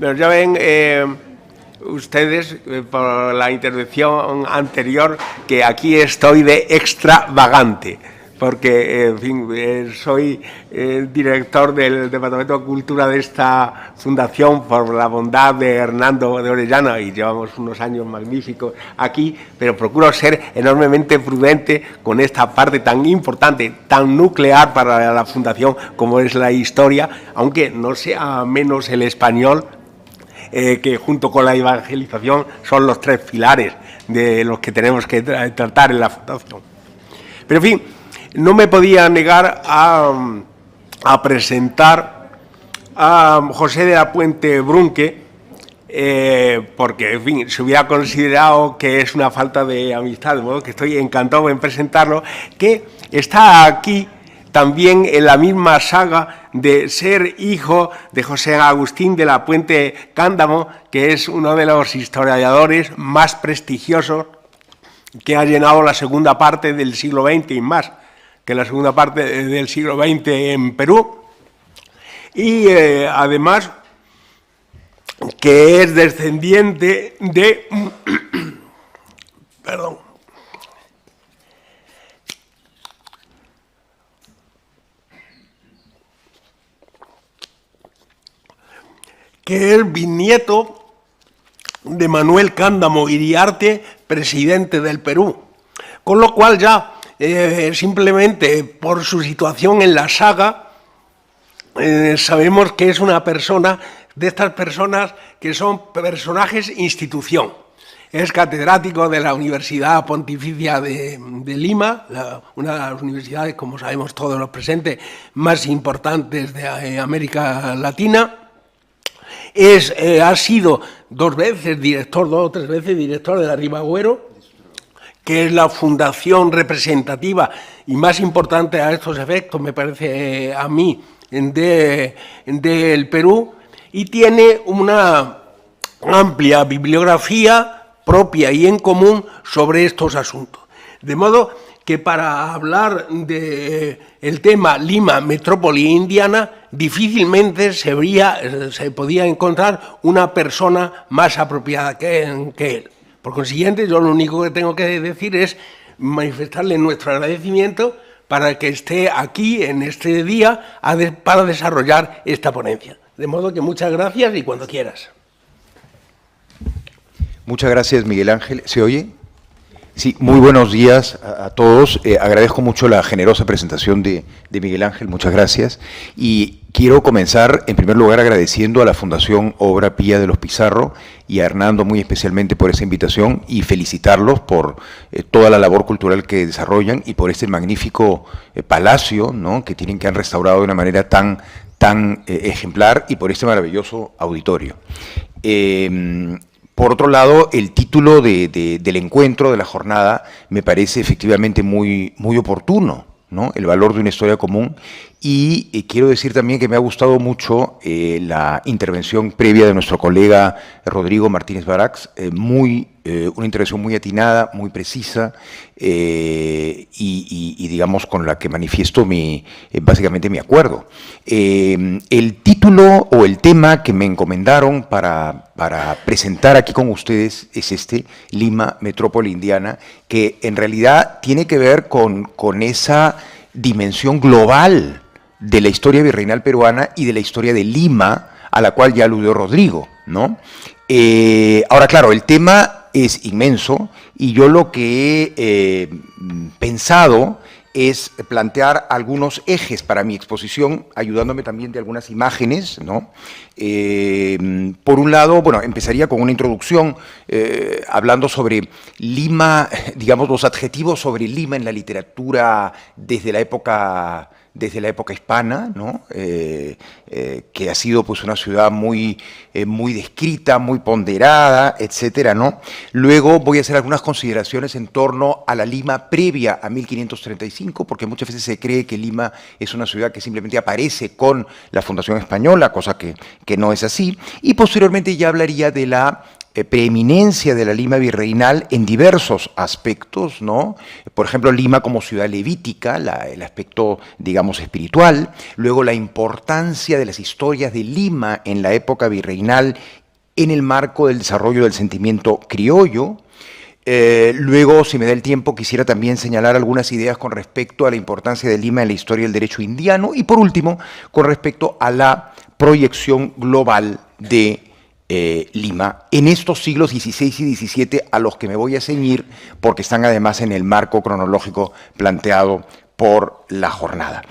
Pero ya ven ustedes, por la intervención anterior, que aquí estoy de extravagante, porque, en fin, soy director del Departamento de Cultura de esta fundación por la bondad de Hernando de Orellana, y llevamos unos años magníficos aquí, pero procuro ser enormemente prudente con esta parte tan importante, tan nuclear para la fundación como es la historia, aunque no sea menos el español, que junto con la evangelización son los tres pilares de los que tenemos que tratar en la fundación. Pero, en fin, no me podía negar a presentar a José de la Puente Brunque, porque, en fin, se hubiera considerado que es una falta de amistad, de modo que estoy encantado en presentarlo, que está aquí también en la misma saga de ser hijo de José Agustín de la Puente Cándamo, que es uno de los historiadores más prestigiosos que ha llenado la segunda parte del siglo XX y más que la segunda parte del siglo XX en Perú, y además que es descendiente de perdón, que es bisnieto de Manuel Cándamo Iriarte, presidente del Perú, con lo cual ya simplemente por su situación en la saga sabemos que es una persona de estas personas que son personajes institución. Es catedrático de la Universidad Pontificia de Lima, una de las universidades, como sabemos todos los presentes, más importantes de América Latina. Ha sido dos o tres veces director de la Ribagüero, que es la fundación representativa y más importante a estos efectos, me parece a mí, del Perú, y tiene una amplia bibliografía propia y en común sobre estos asuntos. De modo que para hablar del tema Lima, metrópoli indiana, difícilmente se podía encontrar una persona más apropiada que él. Por consiguiente, yo lo único que tengo que decir es manifestarle nuestro agradecimiento para que esté aquí en este día para desarrollar esta ponencia. De modo que muchas gracias y cuando quieras. Muchas gracias, Miguel Ángel. ¿Se oye? Sí, muy buenos días a todos. Agradezco mucho la generosa presentación de Miguel Ángel, muchas gracias. Y quiero comenzar, en primer lugar, agradeciendo a la Fundación Obra Pía de los Pizarro y a Hernando muy especialmente por esa invitación y felicitarlos por toda la labor cultural que desarrollan y por este magnífico palacio, ¿no?, que han restaurado de una manera tan ejemplar, y por este maravilloso auditorio. Por otro lado, el título del encuentro, de la jornada, me parece efectivamente muy oportuno, ¿no? El valor de una historia común. Y quiero decir también que me ha gustado mucho la intervención previa de nuestro colega Rodrigo Martínez Barax, una intervención muy atinada, muy precisa, y digamos con la que manifiesto básicamente mi acuerdo. El título o el tema que me encomendaron para presentar aquí con ustedes es este, Lima, metrópoli indiana, que en realidad tiene que ver con esa dimensión global de la historia virreinal peruana y de la historia de Lima, a la cual ya aludió Rodrigo, ¿no? Ahora, claro, el tema es inmenso y yo lo que he pensado es plantear algunos ejes para mi exposición, ayudándome también de algunas imágenes, ¿no? Por un lado, bueno, empezaría con una introducción hablando sobre Lima, digamos, los adjetivos sobre Lima en la literatura desde la época hispana, ¿no? Que ha sido pues una ciudad muy descrita, muy ponderada, etcétera, ¿no? Luego voy a hacer algunas consideraciones en torno a la Lima previa a 1535, porque muchas veces se cree que Lima es una ciudad que simplemente aparece con la fundación española, cosa que no es así, y posteriormente ya hablaría de la preeminencia de la Lima virreinal en diversos aspectos, ¿no? Por ejemplo, Lima como ciudad levítica, el aspecto, digamos, espiritual, luego la importancia de las historias de Lima en la época virreinal en el marco del desarrollo del sentimiento criollo. Luego, si me da el tiempo, quisiera también señalar algunas ideas con respecto a la importancia de Lima en la historia del derecho indiano y, por último, con respecto a la proyección global de Lima en estos siglos XVI y XVII a los que me voy a ceñir porque están además en el marco cronológico planteado por la jornada.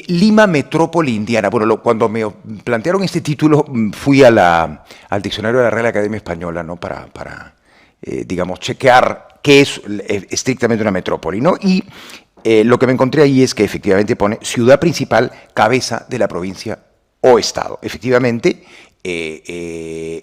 Lima, metrópoli indiana. Bueno, cuando me plantearon este título fui al diccionario de la Real Academia Española, ¿no? para digamos, chequear qué es estrictamente una metrópoli, ¿no? Y lo que me encontré ahí es que efectivamente pone ciudad principal, cabeza de la provincia o estado. Efectivamente,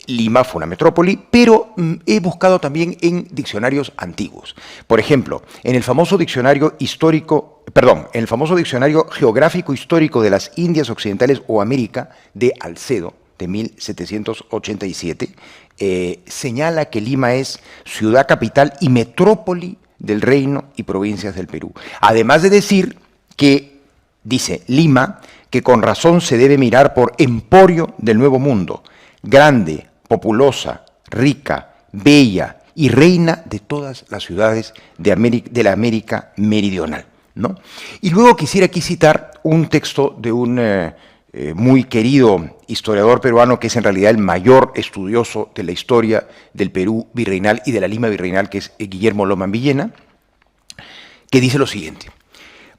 Lima fue una metrópoli, pero he buscado también en diccionarios antiguos. Por ejemplo, en el famoso diccionario en el famoso diccionario geográfico histórico de las Indias Occidentales o América de Alcedo, de 1787, señala que Lima es ciudad capital y metrópoli del reino y provincias del Perú. Además de decir que, dice Lima, que con razón se debe mirar por emporio del Nuevo Mundo, grande, populosa, rica, bella y reina de todas las ciudades de la América meridional, ¿no? Y luego quisiera aquí citar un texto de un muy querido historiador peruano, que es en realidad el mayor estudioso de la historia del Perú virreinal y de la Lima virreinal, que es Guillermo Loman Villena, que dice lo siguiente: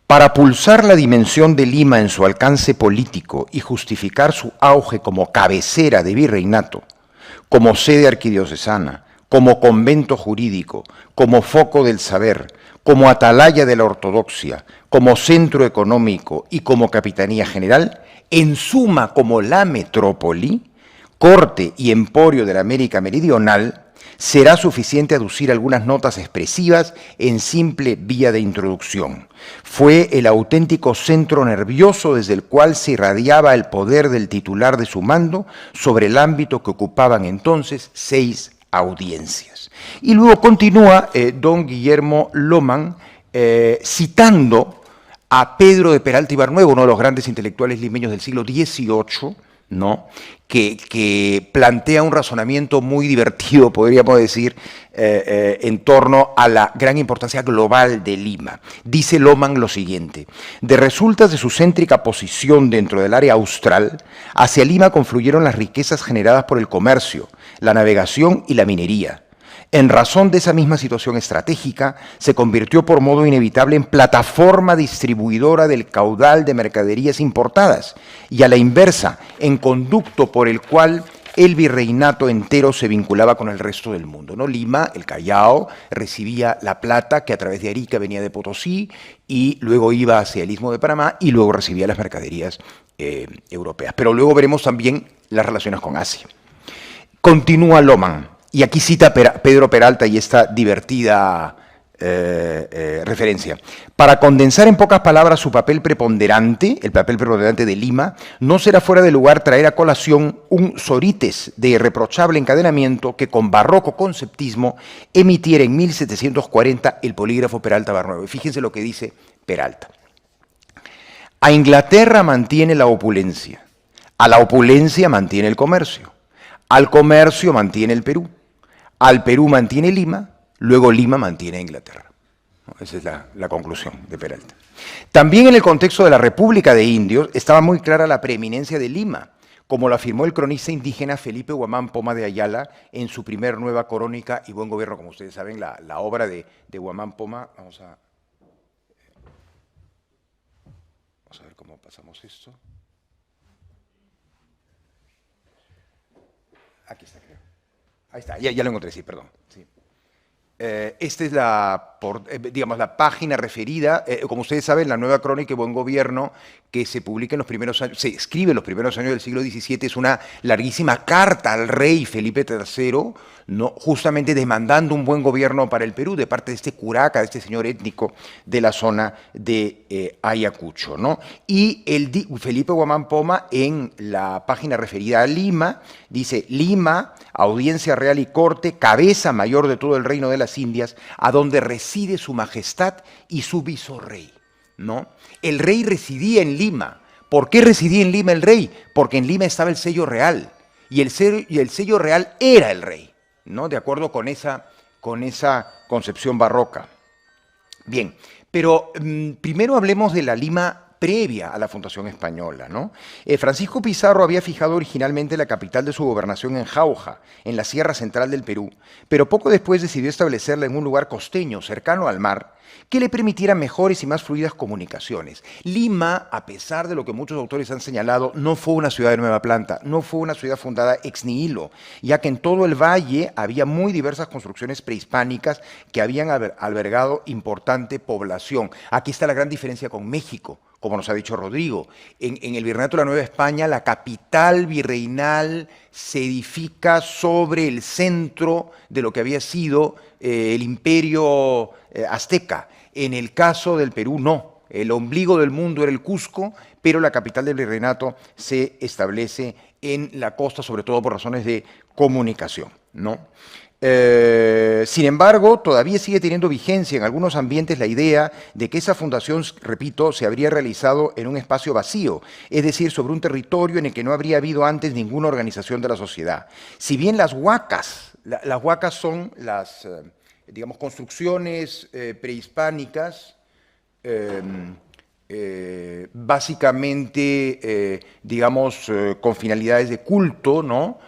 para pulsar la dimensión de Lima en su alcance político y justificar su auge como cabecera de virreinato, como sede arquidiocesana, como convento jurídico, como foco del saber, como atalaya de la ortodoxia, como centro económico y como capitanía general, en suma como la metrópoli, corte y emporio de la América meridional, será suficiente aducir algunas notas expresivas en simple vía de introducción. Fue el auténtico centro nervioso desde el cual se irradiaba el poder del titular de su mando sobre el ámbito que ocupaban entonces 6 audiencias. Y luego continúa don Guillermo Loman citando a Pedro de Peralta y Barnuevo, uno de los grandes intelectuales limeños del siglo XVIII, ¿no? que plantea un razonamiento muy divertido, podríamos decir, en torno a la gran importancia global de Lima. Dice Loman lo siguiente: de resultas de su céntrica posición dentro del área austral, hacia Lima confluyeron las riquezas generadas por el comercio, la navegación y la minería. En razón de esa misma situación estratégica, se convirtió por modo inevitable en plataforma distribuidora del caudal de mercaderías importadas y a la inversa, en conducto por el cual el virreinato entero se vinculaba con el resto del mundo, ¿no? Lima, el Callao, recibía la plata que a través de Arica venía de Potosí y luego iba hacia el Istmo de Panamá y luego recibía las mercaderías europeas. Pero luego veremos también las relaciones con Asia. Continúa Loman. Y aquí cita Pedro Peralta y esta divertida referencia. Para condensar en pocas palabras su papel preponderante, el papel preponderante de Lima, no será fuera de lugar traer a colación un Sorites de irreprochable encadenamiento que con barroco conceptismo emitiera en 1740 el polígrafo Peralta Barnuevo. Y fíjense lo que dice Peralta. A Inglaterra mantiene la opulencia, a la opulencia mantiene el comercio, al comercio mantiene el Perú, al Perú mantiene Lima, luego Lima mantiene a Inglaterra. Esa es la conclusión de Peralta. También en el contexto de la República de Indios estaba muy clara la preeminencia de Lima, como lo afirmó el cronista indígena Felipe Guamán Poma de Ayala en su primer Nueva Crónica y Buen Gobierno. Como ustedes saben, la obra de Guamán Poma. Vamos a ver cómo pasamos esto. Aquí está, creo. Ahí está, ya lo encontré, sí, perdón. Sí. esta es digamos, la página referida, como ustedes saben, la nueva crónica de Buen Gobierno, que se publica en los primeros años, se escribe en los primeros años del siglo XVII, es una larguísima carta al rey Felipe III, ¿no? Justamente demandando un buen gobierno para el Perú de parte de este curaca, de este señor étnico de la zona de Ayacucho, ¿no? Y Felipe Guamán Poma, en la página referida a Lima, dice: Lima, audiencia real y corte, cabeza mayor de todo el reino de las Indias, a donde reside su majestad y su visorrey, ¿no? El rey residía en Lima. ¿Por qué residía en Lima el rey? Porque en Lima estaba el sello real, y el sello real era el rey, ¿no? De acuerdo con esa concepción barroca. Bien, pero primero hablemos de la Lima previa a la fundación española, ¿no? Francisco Pizarro había fijado originalmente la capital de su gobernación en Jauja, en la sierra central del Perú, pero poco después decidió establecerla en un lugar costeño, cercano al mar, que le permitiera mejores y más fluidas comunicaciones. Lima, a pesar de lo que muchos autores han señalado, no fue una ciudad de nueva planta, no fue una ciudad fundada ex nihilo, ya que en todo el valle había muy diversas construcciones prehispánicas que habían albergado importante población. Aquí está la gran diferencia con México, como nos ha dicho Rodrigo. En el Virreinato de la Nueva España, la capital virreinal se edifica sobre el centro de lo que había sido el imperio azteca. En el caso del Perú, no. El ombligo del mundo era el Cusco, pero la capital del virreinato se establece en la costa, sobre todo por razones de comunicación, ¿no? Sin embargo, todavía sigue teniendo vigencia en algunos ambientes la idea de que esa fundación, repito, se habría realizado en un espacio vacío, es decir, sobre un territorio en el que no habría habido antes ninguna organización de la sociedad. Si bien las huacas son las, digamos, construcciones prehispánicas, básicamente, digamos, con finalidades de culto, ¿no?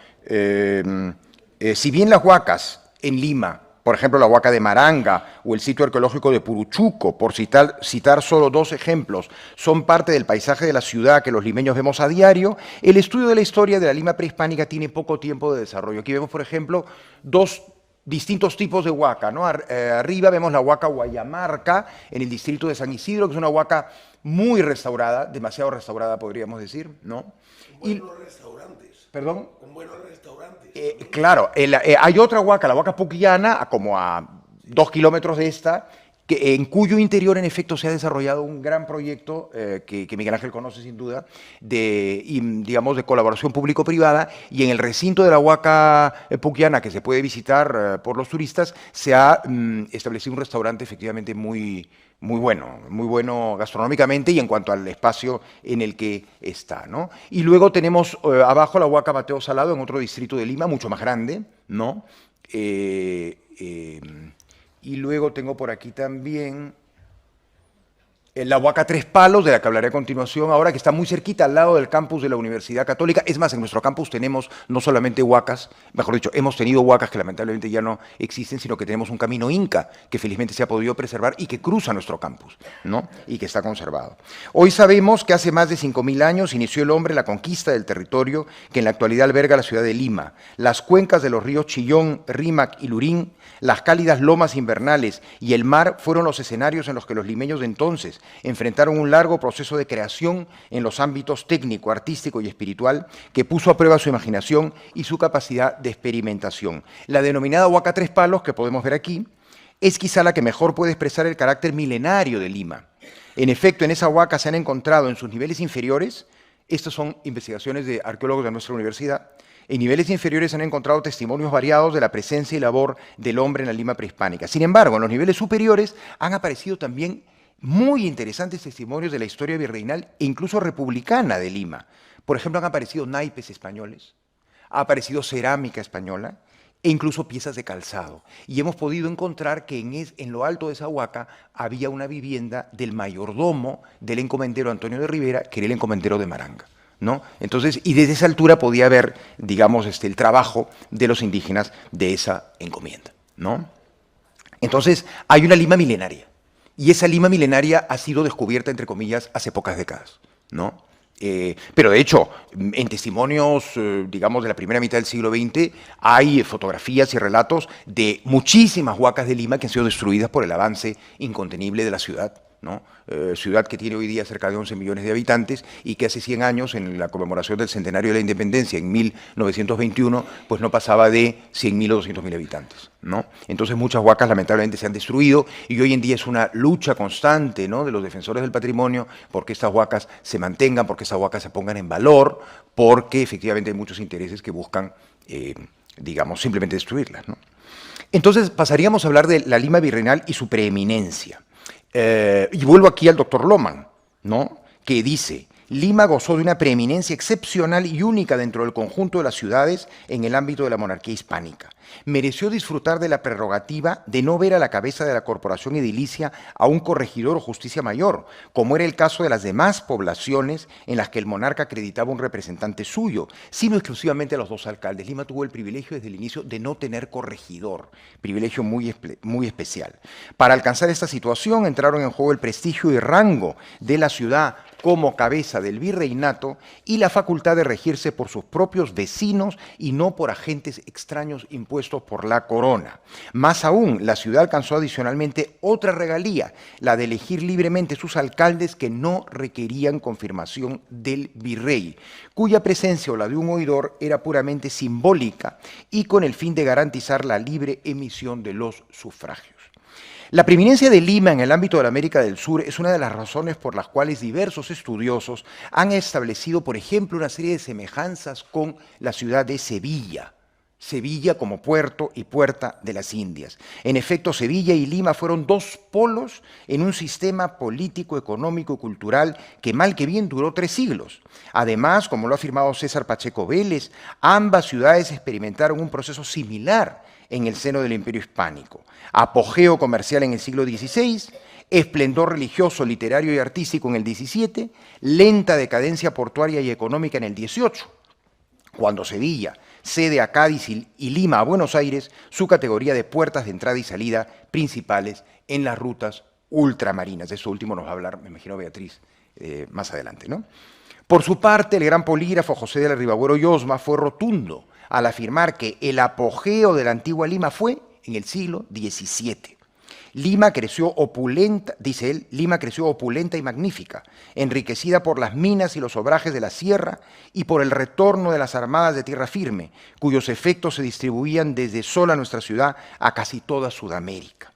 Si bien las huacas en Lima, por ejemplo la huaca de Maranga o el sitio arqueológico de Puruchuco, por citar solo dos ejemplos, son parte del paisaje de la ciudad que los limeños vemos a diario, el estudio de la historia de la Lima prehispánica tiene poco tiempo de desarrollo. Aquí vemos, por ejemplo, dos distintos tipos de huaca, ¿no? Arriba vemos la huaca Guayamarca, en el distrito de San Isidro, que es una huaca muy restaurada, demasiado restaurada podríamos decir, ¿no? Buenos restaurantes. ¿Perdón? Con buenos restaurantes. Claro, hay otra huaca, la huaca Puquillana, como a 2 kilómetros de esta, en cuyo interior, en efecto, se ha desarrollado un gran proyecto que Miguel Ángel conoce sin duda, digamos, de colaboración público-privada, y en el recinto de la huaca Puquillana, que se puede visitar por los turistas, se ha establecido un restaurante efectivamente muy bueno gastronómicamente y en cuanto al espacio en el que está, ¿no? Y luego tenemos abajo la huaca Mateo Salado, en otro distrito de Lima, mucho más grande, ¿no? Y luego tengo por aquí también la huaca Tres Palos, de la que hablaré a continuación ahora, que está muy cerquita al lado del campus de la Universidad Católica. Es más, en nuestro campus tenemos no solamente huacas, mejor dicho, hemos tenido huacas que lamentablemente ya no existen, sino que tenemos un camino inca que felizmente se ha podido preservar y que cruza nuestro campus, ¿no? Y que está conservado. Hoy sabemos que hace más de 5.000 años inició el hombre la conquista del territorio que en la actualidad alberga la ciudad de Lima. Las cuencas de los ríos Chillón, Rímac y Lurín, las cálidas lomas invernales y el mar fueron los escenarios en los que los limeños de entonces enfrentaron un largo proceso de creación en los ámbitos técnico, artístico y espiritual que puso a prueba su imaginación y su capacidad de experimentación. La denominada huaca Tres Palos, que podemos ver aquí, es quizá la que mejor puede expresar el carácter milenario de Lima. En efecto, en esa huaca se han encontrado en sus niveles inferiores, estas son investigaciones de arqueólogos de nuestra universidad, en niveles inferiores se han encontrado testimonios variados de la presencia y labor del hombre en la Lima prehispánica. Sin embargo, en los niveles superiores han aparecido también muy interesantes testimonios de la historia virreinal e incluso republicana de Lima. Por ejemplo, han aparecido naipes españoles, ha aparecido cerámica española e incluso piezas de calzado. Y hemos podido encontrar que en lo alto de esa huaca había una vivienda del mayordomo del encomendero Antonio de Rivera, que era el encomendero de Maranga, ¿no? Entonces, y desde esa altura podía ver, digamos, el trabajo de los indígenas de esa encomienda, ¿no? Entonces, hay una Lima milenaria. Y esa Lima milenaria ha sido descubierta, entre comillas, hace pocas décadas, ¿no? Pero de hecho, en testimonios, digamos, de la primera mitad del siglo XX, hay fotografías y relatos de muchísimas huacas de Lima que han sido destruidas por el avance incontenible de la ciudad, ¿no? Ciudad que tiene hoy día cerca de 11 millones de habitantes y que hace 100 años, en la conmemoración del centenario de la independencia, en 1921, pues no pasaba de 100.000 o 200.000 habitantes, ¿no? Entonces muchas huacas lamentablemente se han destruido y hoy en día es una lucha constante, ¿no?, de los defensores del patrimonio porque estas huacas se mantengan, porque estas huacas se pongan en valor, porque efectivamente hay muchos intereses que buscan, digamos, simplemente destruirlas, ¿no? Entonces pasaríamos a hablar de la Lima virreinal y su preeminencia. Y vuelvo aquí al doctor Lohmann, ¿no?, que dice: Lima gozó de una preeminencia excepcional y única dentro del conjunto de las ciudades en el ámbito de la monarquía hispánica. Mereció disfrutar de la prerrogativa de no ver a la cabeza de la corporación edilicia a un corregidor o justicia mayor, como era el caso de las demás poblaciones en las que el monarca acreditaba un representante suyo, sino exclusivamente a los dos alcaldes. Lima tuvo el privilegio desde el inicio de no tener corregidor, privilegio muy especial. Para alcanzar esta situación entraron en juego el prestigio y rango de la ciudad como cabeza del virreinato y la facultad de regirse por sus propios vecinos y no por agentes extraños impuestos por la corona. Más aún, la ciudad alcanzó adicionalmente otra regalía, la de elegir libremente sus alcaldes que no requerían confirmación del virrey, cuya presencia o la de un oidor era puramente simbólica y con el fin de garantizar la libre emisión de los sufragios. La preeminencia de Lima en el ámbito de la América del Sur es una de las razones por las cuales diversos estudiosos han establecido, por ejemplo, una serie de semejanzas con la ciudad de Sevilla. Sevilla como puerto y puerta de las Indias. En efecto, Sevilla y Lima fueron dos polos en un sistema político, económico y cultural que mal que bien duró 3 siglos. Además, como lo ha afirmado César Pacheco Vélez, ambas ciudades experimentaron un proceso similar en el seno del Imperio Hispánico. Apogeo comercial en el siglo XVI, esplendor religioso, literario y artístico en el XVII, lenta decadencia portuaria y económica en el XVIII. Cuando Sevilla cede a Cádiz y Lima a Buenos Aires su categoría de puertas de entrada y salida principales en las rutas ultramarinas. De esto último nos va a hablar, me imagino, Beatriz más adelante, ¿no? Por su parte, el gran polígrafo José de la Ribagüero y Osma fue rotundo al afirmar que el apogeo de la antigua Lima fue en el siglo XVII. Lima creció opulenta, dice él, Lima creció opulenta y magnífica, enriquecida por las minas y los obrajes de la sierra y por el retorno de las armadas de tierra firme, cuyos efectos se distribuían desde sola nuestra ciudad a casi toda Sudamérica.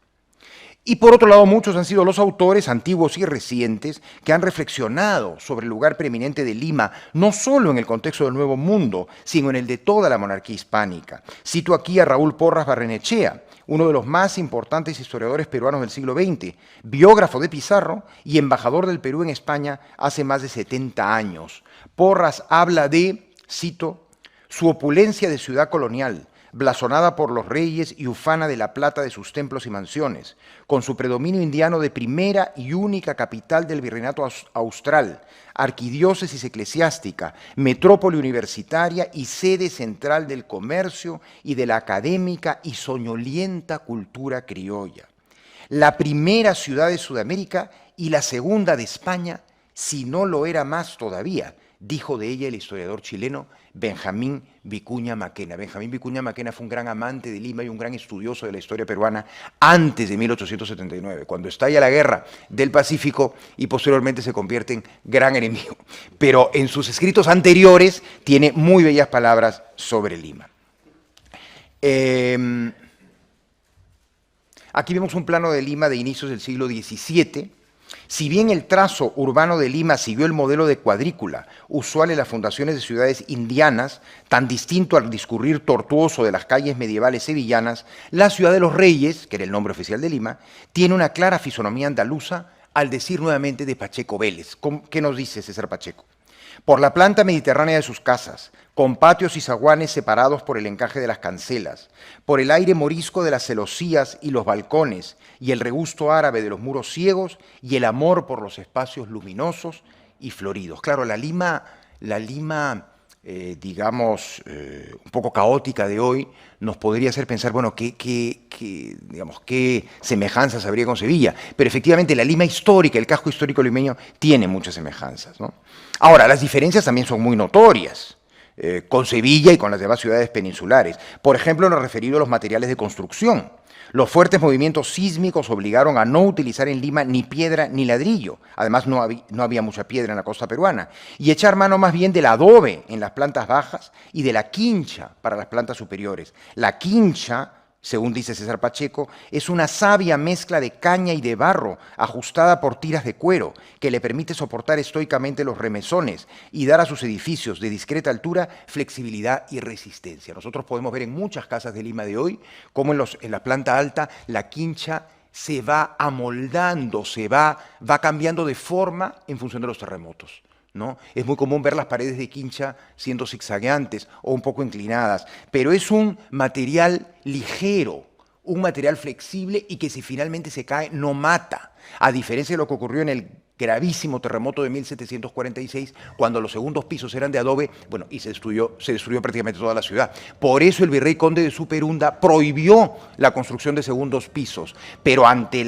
Y por otro lado, muchos han sido los autores antiguos y recientes que han reflexionado sobre el lugar preeminente de Lima, no solo en el contexto del Nuevo Mundo, sino en el de toda la monarquía hispánica. Cito aquí a Raúl Porras Barrenechea, uno de los más importantes historiadores peruanos del siglo XX, biógrafo de Pizarro y embajador del Perú en España hace más de 70 años. Porras habla de, cito, su opulencia de ciudad colonial, blasonada por los reyes y ufana de la plata de sus templos y mansiones, con su predominio indiano de primera y única capital del virreinato austral, arquidiócesis eclesiástica, metrópoli universitaria y sede central del comercio y de la académica y soñolienta cultura criolla. La primera ciudad de Sudamérica y la segunda de España, si no lo era más todavía, dijo de ella el historiador chileno Benjamín Vicuña Maquena. Benjamín Vicuña Maquena fue un gran amante de Lima y un gran estudioso de la historia peruana antes de 1879, cuando estalla la guerra del Pacífico y posteriormente se convierte en gran enemigo. Pero en sus escritos anteriores tiene muy bellas palabras sobre Lima. Aquí vemos un plano de Lima de inicios del siglo XVII. Si bien el trazo urbano de Lima siguió el modelo de cuadrícula usual en las fundaciones de ciudades indianas, tan distinto al discurrir tortuoso de las calles medievales sevillanas, la ciudad de los Reyes, que era el nombre oficial de Lima, tiene una clara fisonomía andaluza, al decir nuevamente de Pacheco Vélez. ¿Qué nos dice César Pacheco? Por la planta mediterránea de sus casas, con patios y zaguanes separados por el encaje de las cancelas, por el aire morisco de las celosías y los balcones, y el regusto árabe de los muros ciegos, y el amor por los espacios luminosos y floridos. Claro, la Lima digamos, un poco caótica de hoy, nos podría hacer pensar, bueno, digamos, qué semejanzas habría con Sevilla. Pero efectivamente la Lima histórica, el casco histórico limeño, tiene muchas semejanzas, ¿no? Ahora, las diferencias también son muy notorias, con Sevilla y con las demás ciudades peninsulares. Por ejemplo, en lo referido a los materiales de construcción. Los fuertes movimientos sísmicos obligaron a no utilizar en Lima ni piedra ni ladrillo, además no había mucha piedra en la costa peruana, y echar mano más bien del adobe en las plantas bajas y de la quincha para las plantas superiores. La quincha, según dice César Pacheco, es una sabia mezcla de caña y de barro ajustada por tiras de cuero que le permite soportar estoicamente los remesones y dar a sus edificios de discreta altura flexibilidad y resistencia. Nosotros podemos ver en muchas casas de Lima de hoy cómo en la planta alta la quincha se va amoldando, va cambiando de forma en función de los terremotos, ¿no? Es muy común ver las paredes de quincha siendo zigzagueantes o un poco inclinadas, pero es un material ligero, un material flexible y que si finalmente se cae no mata, a diferencia de lo que ocurrió en el gravísimo terremoto de 1746, cuando los segundos pisos eran de adobe, bueno, y se destruyó prácticamente toda la ciudad. Por eso el virrey conde de Superunda prohibió la construcción de segundos pisos, pero ante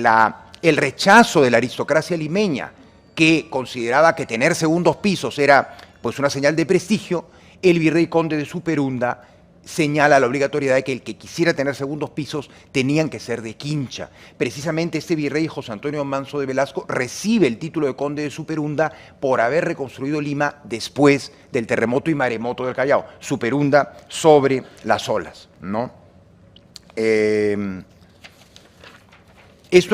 el rechazo de la aristocracia limeña, que consideraba que tener segundos pisos era pues una señal de prestigio, el virrey conde de Superunda señala la obligatoriedad de que el que quisiera tener segundos pisos tenían que ser de quincha. Precisamente este virrey José Antonio Manso de Velasco recibe el título de conde de Superunda por haber reconstruido Lima después del terremoto y maremoto del Callao. Superunda sobre las olas, ¿no? Esto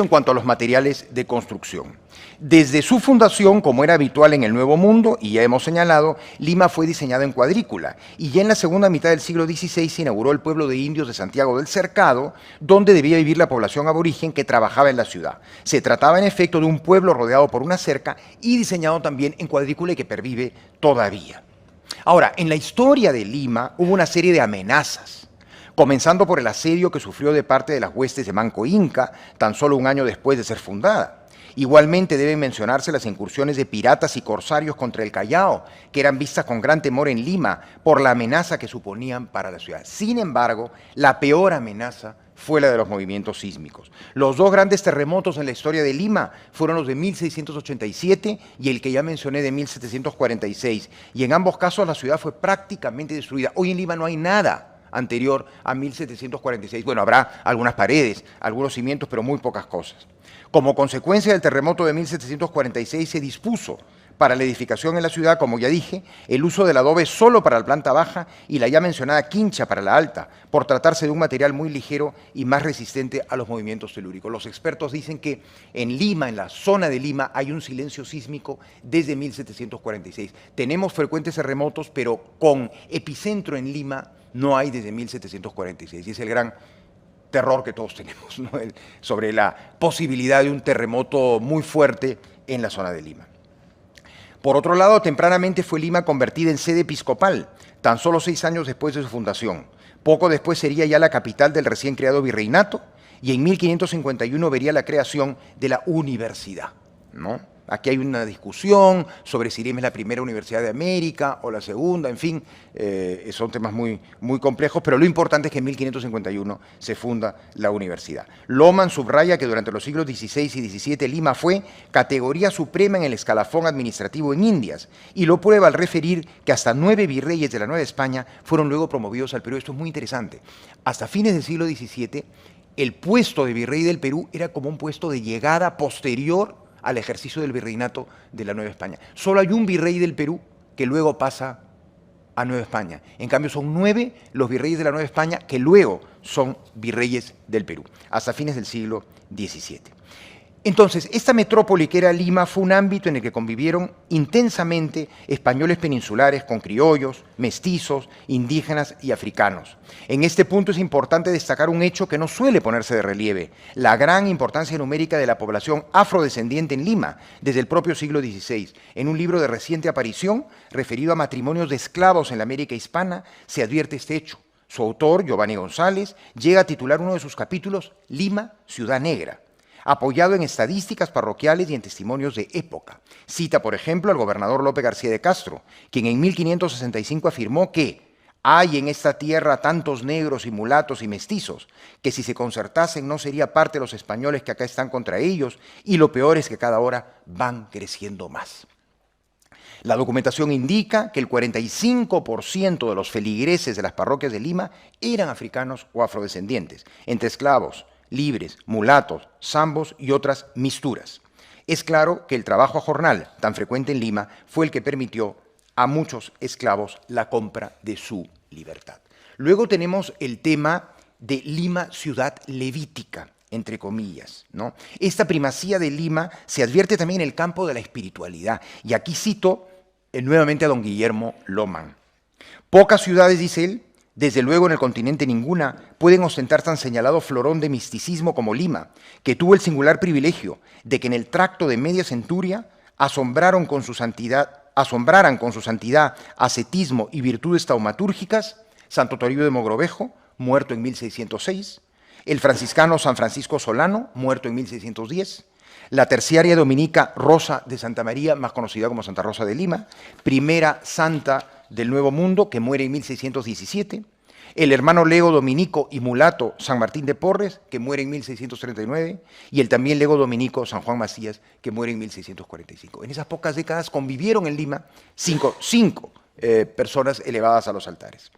en cuanto a los materiales de construcción. Desde su fundación, como era habitual en el Nuevo Mundo, y ya hemos señalado, Lima fue diseñada en cuadrícula, y ya en la segunda mitad del siglo XVI se inauguró el pueblo de indios de Santiago del Cercado, donde debía vivir la población aborigen que trabajaba en la ciudad. Se trataba en efecto de un pueblo rodeado por una cerca y diseñado también en cuadrícula y que pervive todavía. Ahora, en la historia de Lima hubo una serie de amenazas, comenzando por el asedio que sufrió de parte de las huestes de Manco Inca, tan solo un año después de ser fundada. Igualmente deben mencionarse las incursiones de piratas y corsarios contra el Callao, que eran vistas con gran temor en Lima por la amenaza que suponían para la ciudad. Sin embargo, la peor amenaza fue la de los movimientos sísmicos. Los dos grandes terremotos en la historia de Lima fueron los de 1687 y el que ya mencioné de 1746, y en ambos casos la ciudad fue prácticamente destruida. Hoy en Lima no hay nada anterior a 1746. Bueno, habrá algunas paredes, algunos cimientos, pero muy pocas cosas. Como consecuencia del terremoto de 1746 se dispuso para la edificación en la ciudad, como ya dije, el uso del adobe solo para la planta baja y la ya mencionada quincha para la alta, por tratarse de un material muy ligero y más resistente a los movimientos telúricos. Los expertos dicen que en Lima, en la zona de Lima, hay un silencio sísmico desde 1746. Tenemos frecuentes terremotos, pero con epicentro en Lima no hay desde 1746, y es el gran terror que todos tenemos, ¿no? Sobre la posibilidad de un terremoto muy fuerte en la zona de Lima. Por otro lado, tempranamente fue Lima convertida en sede episcopal, tan solo 6 años después de su fundación. Poco después sería ya la capital del recién creado virreinato, y en 1551 vería la creación de la universidad, ¿no? Aquí hay una discusión sobre si Lima es la primera universidad de América o la segunda, en fin, son temas muy, muy complejos, pero lo importante es que en 1551 se funda la universidad. Lohmann subraya que durante los siglos XVI y XVII Lima fue categoría suprema en el escalafón administrativo en Indias, y lo prueba al referir que hasta 9 virreyes de la Nueva España fueron luego promovidos al Perú. Esto es muy interesante. Hasta fines del siglo XVII, el puesto de virrey del Perú era como un puesto de llegada posterior al ejercicio del virreinato de la Nueva España. Solo hay un virrey del Perú que luego pasa a Nueva España. En cambio, son 9 los virreyes de la Nueva España que luego son virreyes del Perú, hasta fines del siglo XVII. Entonces, esta metrópoli que era Lima fue un ámbito en el que convivieron intensamente españoles peninsulares con criollos, mestizos, indígenas y africanos. En este punto es importante destacar un hecho que no suele ponerse de relieve: la gran importancia numérica de la población afrodescendiente en Lima desde el propio siglo XVI. En un libro de reciente aparición, referido a matrimonios de esclavos en la América hispana, se advierte este hecho. Su autor, Giovanni González, llega a titular uno de sus capítulos Lima, Ciudad Negra. apoyado en estadísticas parroquiales y en testimonios de época. Cita, por ejemplo, al gobernador Lope García de Castro, quien en 1565 afirmó que hay en esta tierra tantos negros y mulatos y mestizos, que si se concertasen no sería parte de los españoles que acá están contra ellos, y lo peor es que cada hora van creciendo más. La documentación indica que el 45% de los feligreses de las parroquias de Lima eran africanos o afrodescendientes, entre esclavos, libres, mulatos, zambos y otras mixturas. Es claro que el trabajo a jornal, tan frecuente en Lima, fue el que permitió a muchos esclavos la compra de su libertad. Luego tenemos el tema de Lima, ciudad levítica, entre comillas, ¿no? Esta primacía de Lima se advierte también en el campo de la espiritualidad. Y aquí cito nuevamente a don Guillermo Loman. Pocas ciudades, dice él, desde luego en el continente ninguna, pueden ostentar tan señalado florón de misticismo como Lima, que tuvo el singular privilegio de que en el tracto de media centuria asombraran con su santidad, ascetismo y virtudes taumatúrgicas Santo Toribio de Mogrovejo, muerto en 1606, el franciscano San Francisco Solano, muerto en 1610, la terciaria dominica Rosa de Santa María, más conocida como Santa Rosa de Lima, primera santa del Nuevo Mundo, que muere en 1617, el hermano lego dominico y mulato San Martín de Porres, que muere en 1639, y el también lego dominico San Juan Macías, que muere en 1645. En esas pocas décadas convivieron en Lima cinco personas elevadas a los altares.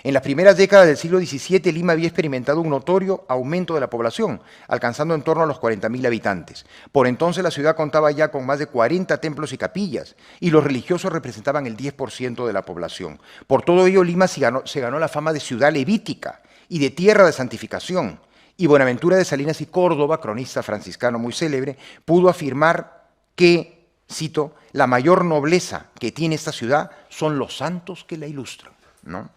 En las primeras décadas del siglo XVII, Lima había experimentado un notorio aumento de la población, alcanzando en torno a los 40.000 habitantes. Por entonces la ciudad contaba ya con más de 40 templos y capillas, y los religiosos representaban el 10% de la población. Por todo ello, Lima se ganó la fama de ciudad levítica y de tierra de santificación. Y Buenaventura de Salinas y Córdoba, cronista franciscano muy célebre, pudo afirmar que, cito, la mayor nobleza que tiene esta ciudad son los santos que la ilustran, ¿no?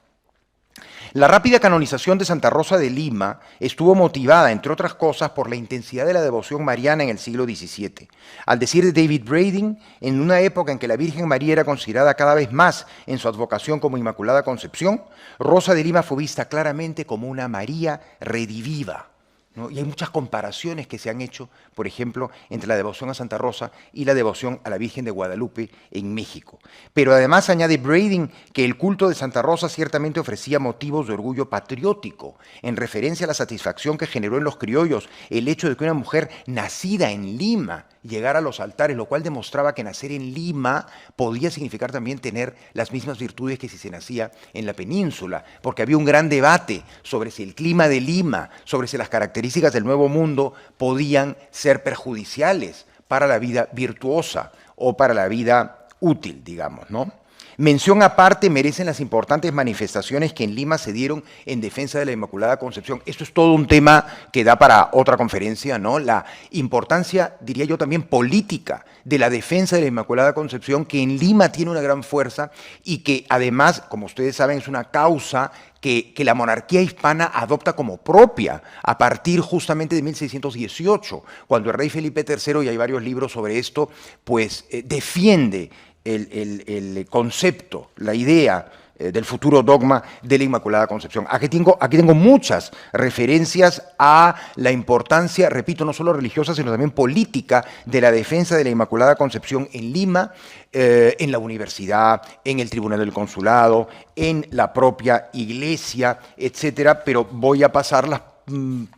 La rápida canonización de Santa Rosa de Lima estuvo motivada, entre otras cosas, por la intensidad de la devoción mariana en el siglo XVII. Al decir de David Brading, en una época en que la Virgen María era considerada cada vez más en su advocación como Inmaculada Concepción, Rosa de Lima fue vista claramente como una María rediviva, ¿no? Y hay muchas comparaciones que se han hecho, por ejemplo, entre la devoción a Santa Rosa y la devoción a la Virgen de Guadalupe en México. Pero además añade Brading que el culto de Santa Rosa ciertamente ofrecía motivos de orgullo patriótico, en referencia a la satisfacción que generó en los criollos el hecho de que una mujer nacida en Lima llegara a los altares, lo cual demostraba que nacer en Lima podía significar también tener las mismas virtudes que si se nacía en la península, porque había un gran debate sobre si el clima de Lima, sobre si las características del Nuevo Mundo podían ser perjudiciales para la vida virtuosa o para la vida útil, digamos, ¿no? Mención aparte merecen las importantes manifestaciones que en Lima se dieron en defensa de la Inmaculada Concepción. Esto es todo un tema que da para otra conferencia, ¿no? La importancia, diría yo también, política de la defensa de la Inmaculada Concepción, que en Lima tiene una gran fuerza y que además, como ustedes saben, es una causa que la monarquía hispana adopta como propia a partir justamente de 1618, cuando el rey Felipe III, y hay varios libros sobre esto, pues defiende el concepto, la idea del futuro dogma de la Inmaculada Concepción. Aquí tengo muchas referencias a la importancia, repito, no solo religiosa, sino también política de la defensa de la Inmaculada Concepción en Lima, en la universidad, en el Tribunal del Consulado, en la propia iglesia, etcétera, pero voy a pasarlas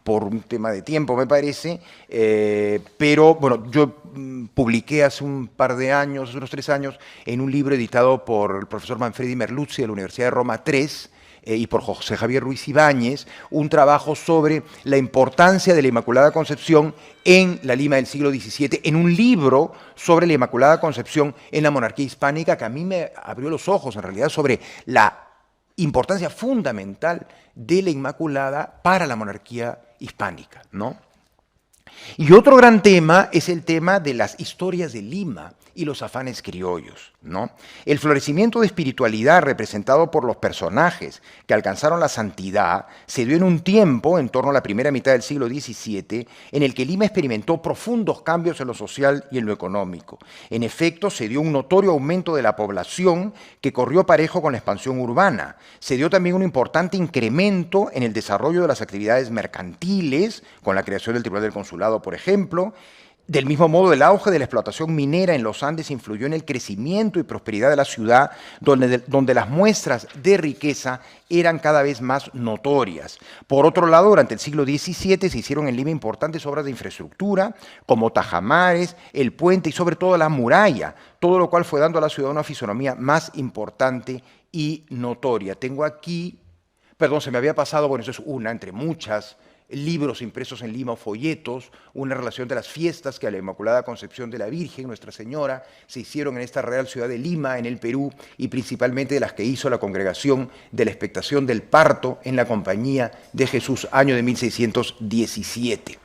por un tema de tiempo, me parece, pero bueno, yo publiqué hace un par de años, hace unos 3 años, en un libro editado por el profesor Manfredi Merluzzi de la Universidad de Roma III y por José Javier Ruiz Ibáñez, un trabajo sobre la importancia de la Inmaculada Concepción en la Lima del siglo XVII, en un libro sobre la Inmaculada Concepción en la monarquía hispánica, que a mí me abrió los ojos, en realidad, sobre la importancia fundamental de la Inmaculada para la monarquía hispánica, ¿no? Y otro gran tema es el tema de las historias de Lima y los afanes criollos, ¿no? El florecimiento de espiritualidad representado por los personajes que alcanzaron la santidad se dio en un tiempo, en torno a la primera mitad del siglo XVII, en el que Lima experimentó profundos cambios en lo social y en lo económico. En efecto, se dio un notorio aumento de la población que corrió parejo con la expansión urbana. Se dio también un importante incremento en el desarrollo de las actividades mercantiles, con la creación del Tribunal del Consulado, por ejemplo. Del mismo modo, el auge de la explotación minera en los Andes influyó en el crecimiento y prosperidad de la ciudad, donde las muestras de riqueza eran cada vez más notorias. Por otro lado, durante el siglo XVII se hicieron en Lima importantes obras de infraestructura, como tajamares, el puente y sobre todo la muralla, todo lo cual fue dando a la ciudad una fisonomía más importante y notoria. Tengo aquí, perdón, se me había pasado, bueno, eso es una entre muchas, libros impresos en Lima o folletos, una relación de las fiestas que a la Inmaculada Concepción de la Virgen, Nuestra Señora, se hicieron en esta Real Ciudad de Lima, en el Perú, y principalmente de las que hizo la Congregación de la Expectación del Parto en la Compañía de Jesús, año de 1617.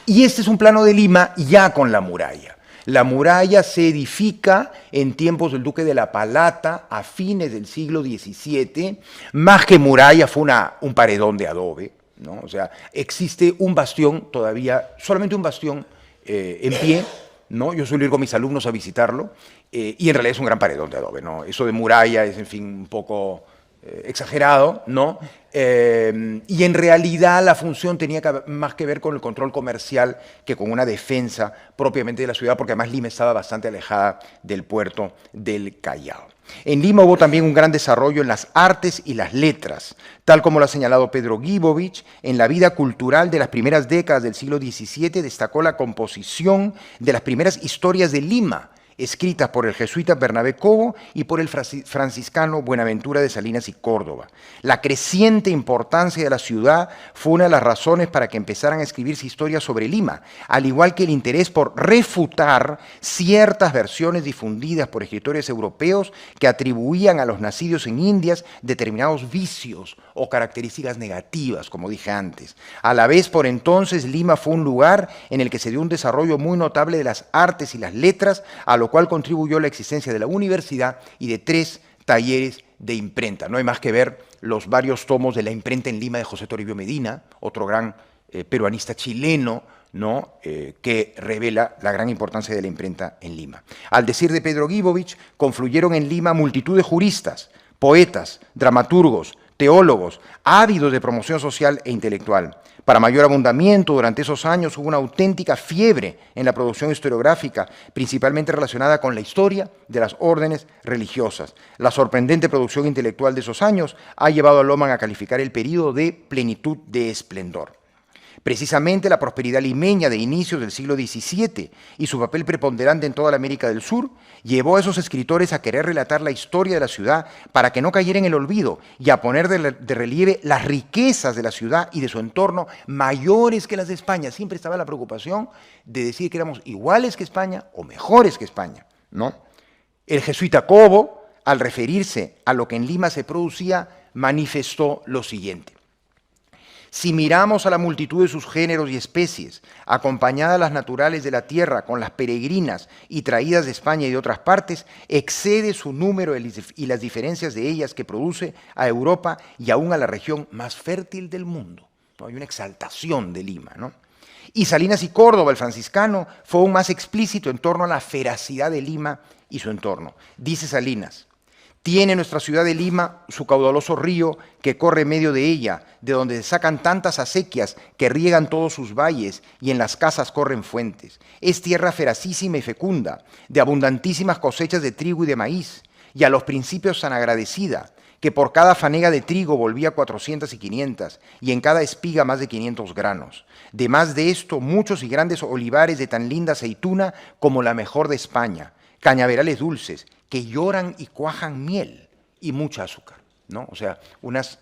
Y este es un plano de Lima ya con la muralla. La muralla se edifica en tiempos del Duque de la Palata, a fines del siglo XVII. Más que muralla, fue un paredón de adobe, ¿no? O sea, existe un bastión todavía, solamente un bastión en pie, ¿no? Yo suelo ir con mis alumnos a visitarlo, y en realidad es un gran paredón de adobe, ¿no? Eso de muralla es, en fin, un poco exagerado, ¿no? Y en realidad la función tenía más que ver con el control comercial que con una defensa propiamente de la ciudad, porque además Lima estaba bastante alejada del puerto del Callao. En Lima hubo también un gran desarrollo en las artes y las letras, tal como lo ha señalado Pedro Guibovich. En la vida cultural de las primeras décadas del siglo XVII destacó la composición de las primeras historias de Lima, escritas por el jesuita Bernabé Cobo y por el franciscano Buenaventura de Salinas y Córdoba. La creciente importancia de la ciudad fue una de las razones para que empezaran a escribirse historias sobre Lima, al igual que el interés por refutar ciertas versiones difundidas por escritores europeos que atribuían a los nacidos en Indias determinados vicios o características negativas, como dije antes. A la vez, por entonces, Lima fue un lugar en el que se dio un desarrollo muy notable de las artes y las letras, a lo cual contribuyó la existencia de la universidad y de 3 talleres de imprenta. No hay más que ver los varios tomos de la imprenta en Lima de José Toribio Medina, otro gran peruanista chileno, ¿no? Que revela la gran importancia de la imprenta en Lima. Al decir de Pedro Guibovich, confluyeron en Lima multitud de juristas, poetas, dramaturgos, teólogos, ávidos de promoción social e intelectual. Para mayor abundamiento, durante esos años hubo una auténtica fiebre en la producción historiográfica, principalmente relacionada con la historia de las órdenes religiosas. La sorprendente producción intelectual de esos años ha llevado a Lohmann a calificar el período de plenitud de esplendor. Precisamente la prosperidad limeña de inicios del siglo XVII y su papel preponderante en toda la América del Sur llevó a esos escritores a querer relatar la historia de la ciudad para que no cayera en el olvido y a poner de relieve las riquezas de la ciudad y de su entorno mayores que las de España. Siempre estaba la preocupación de decir que éramos iguales que España o mejores que España, ¿no? El jesuita Cobo, al referirse a lo que en Lima se producía, manifestó lo siguiente: si miramos a la multitud de sus géneros y especies, acompañadas las naturales de la tierra con las peregrinas y traídas de España y de otras partes, excede su número y las diferencias de ellas que produce a Europa y aún a la región más fértil del mundo. Hay una exaltación de Lima, ¿no? Y Salinas y Córdoba, el franciscano, fue aún más explícito en torno a la feracidad de Lima y su entorno. Dice Salinas: tiene nuestra ciudad de Lima su caudaloso río que corre en medio de ella, de donde se sacan tantas acequias que riegan todos sus valles y en las casas corren fuentes. Es tierra feracísima y fecunda, de abundantísimas cosechas de trigo y de maíz, y a los principios tan agradecida, que por cada fanega de trigo volvía 400 y 500, y en cada espiga más de 500 granos. De más de esto, muchos y grandes olivares de tan linda aceituna como la mejor de España, cañaverales dulces, que lloran y cuajan miel y mucha azúcar, ¿no? O sea, unas,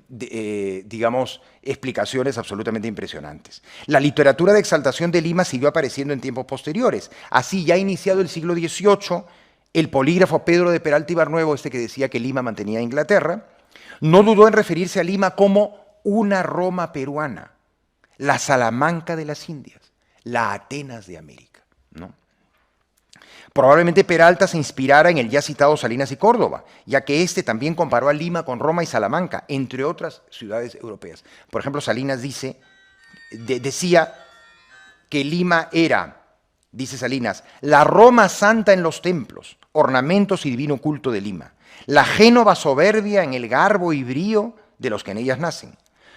digamos, explicaciones absolutamente impresionantes. La literatura de exaltación de Lima siguió apareciendo en tiempos posteriores. Así, ya iniciado el siglo XVIII, el polígrafo Pedro de Peralta y Barnuevo, este que decía que Lima mantenía a Inglaterra, no dudó en referirse a Lima como una Roma peruana, la Salamanca de las Indias, la Atenas de América, ¿no? Probablemente Peralta se inspirara en el ya citado Salinas y Córdoba, ya que este también comparó a Lima con Roma y Salamanca, entre otras ciudades europeas. Por ejemplo, Salinas decía que Lima era, dice Salinas, la Roma santa en los templos, ornamentos y divino culto de Lima, la Génova soberbia en el garbo y brío de los que en ellas nacen,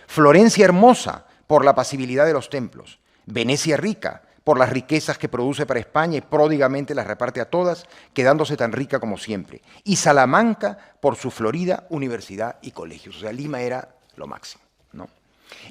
Florencia hermosa por la pasibilidad de los templos, Venecia rica por las riquezas que produce para España y pródigamente las reparte a todas, quedándose tan rica como siempre, y Salamanca por su florida universidad y colegios. O sea, Lima era lo máximo, ¿no?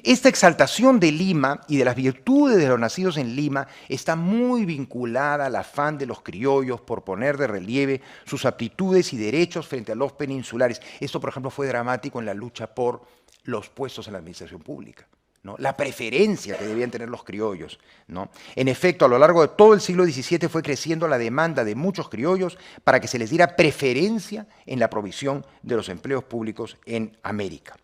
Esta exaltación de Lima y de las virtudes de los nacidos en Lima está muy vinculada al afán de los criollos por poner de relieve sus aptitudes y derechos frente a los peninsulares. Esto, por ejemplo, fue dramático en la lucha por los puestos en la administración pública, ¿no? La preferencia que debían tener los criollos, ¿no? En efecto, a lo largo de todo el siglo XVII fue creciendo la demanda de muchos criollos para que se les diera preferencia en la provisión de los empleos públicos en América.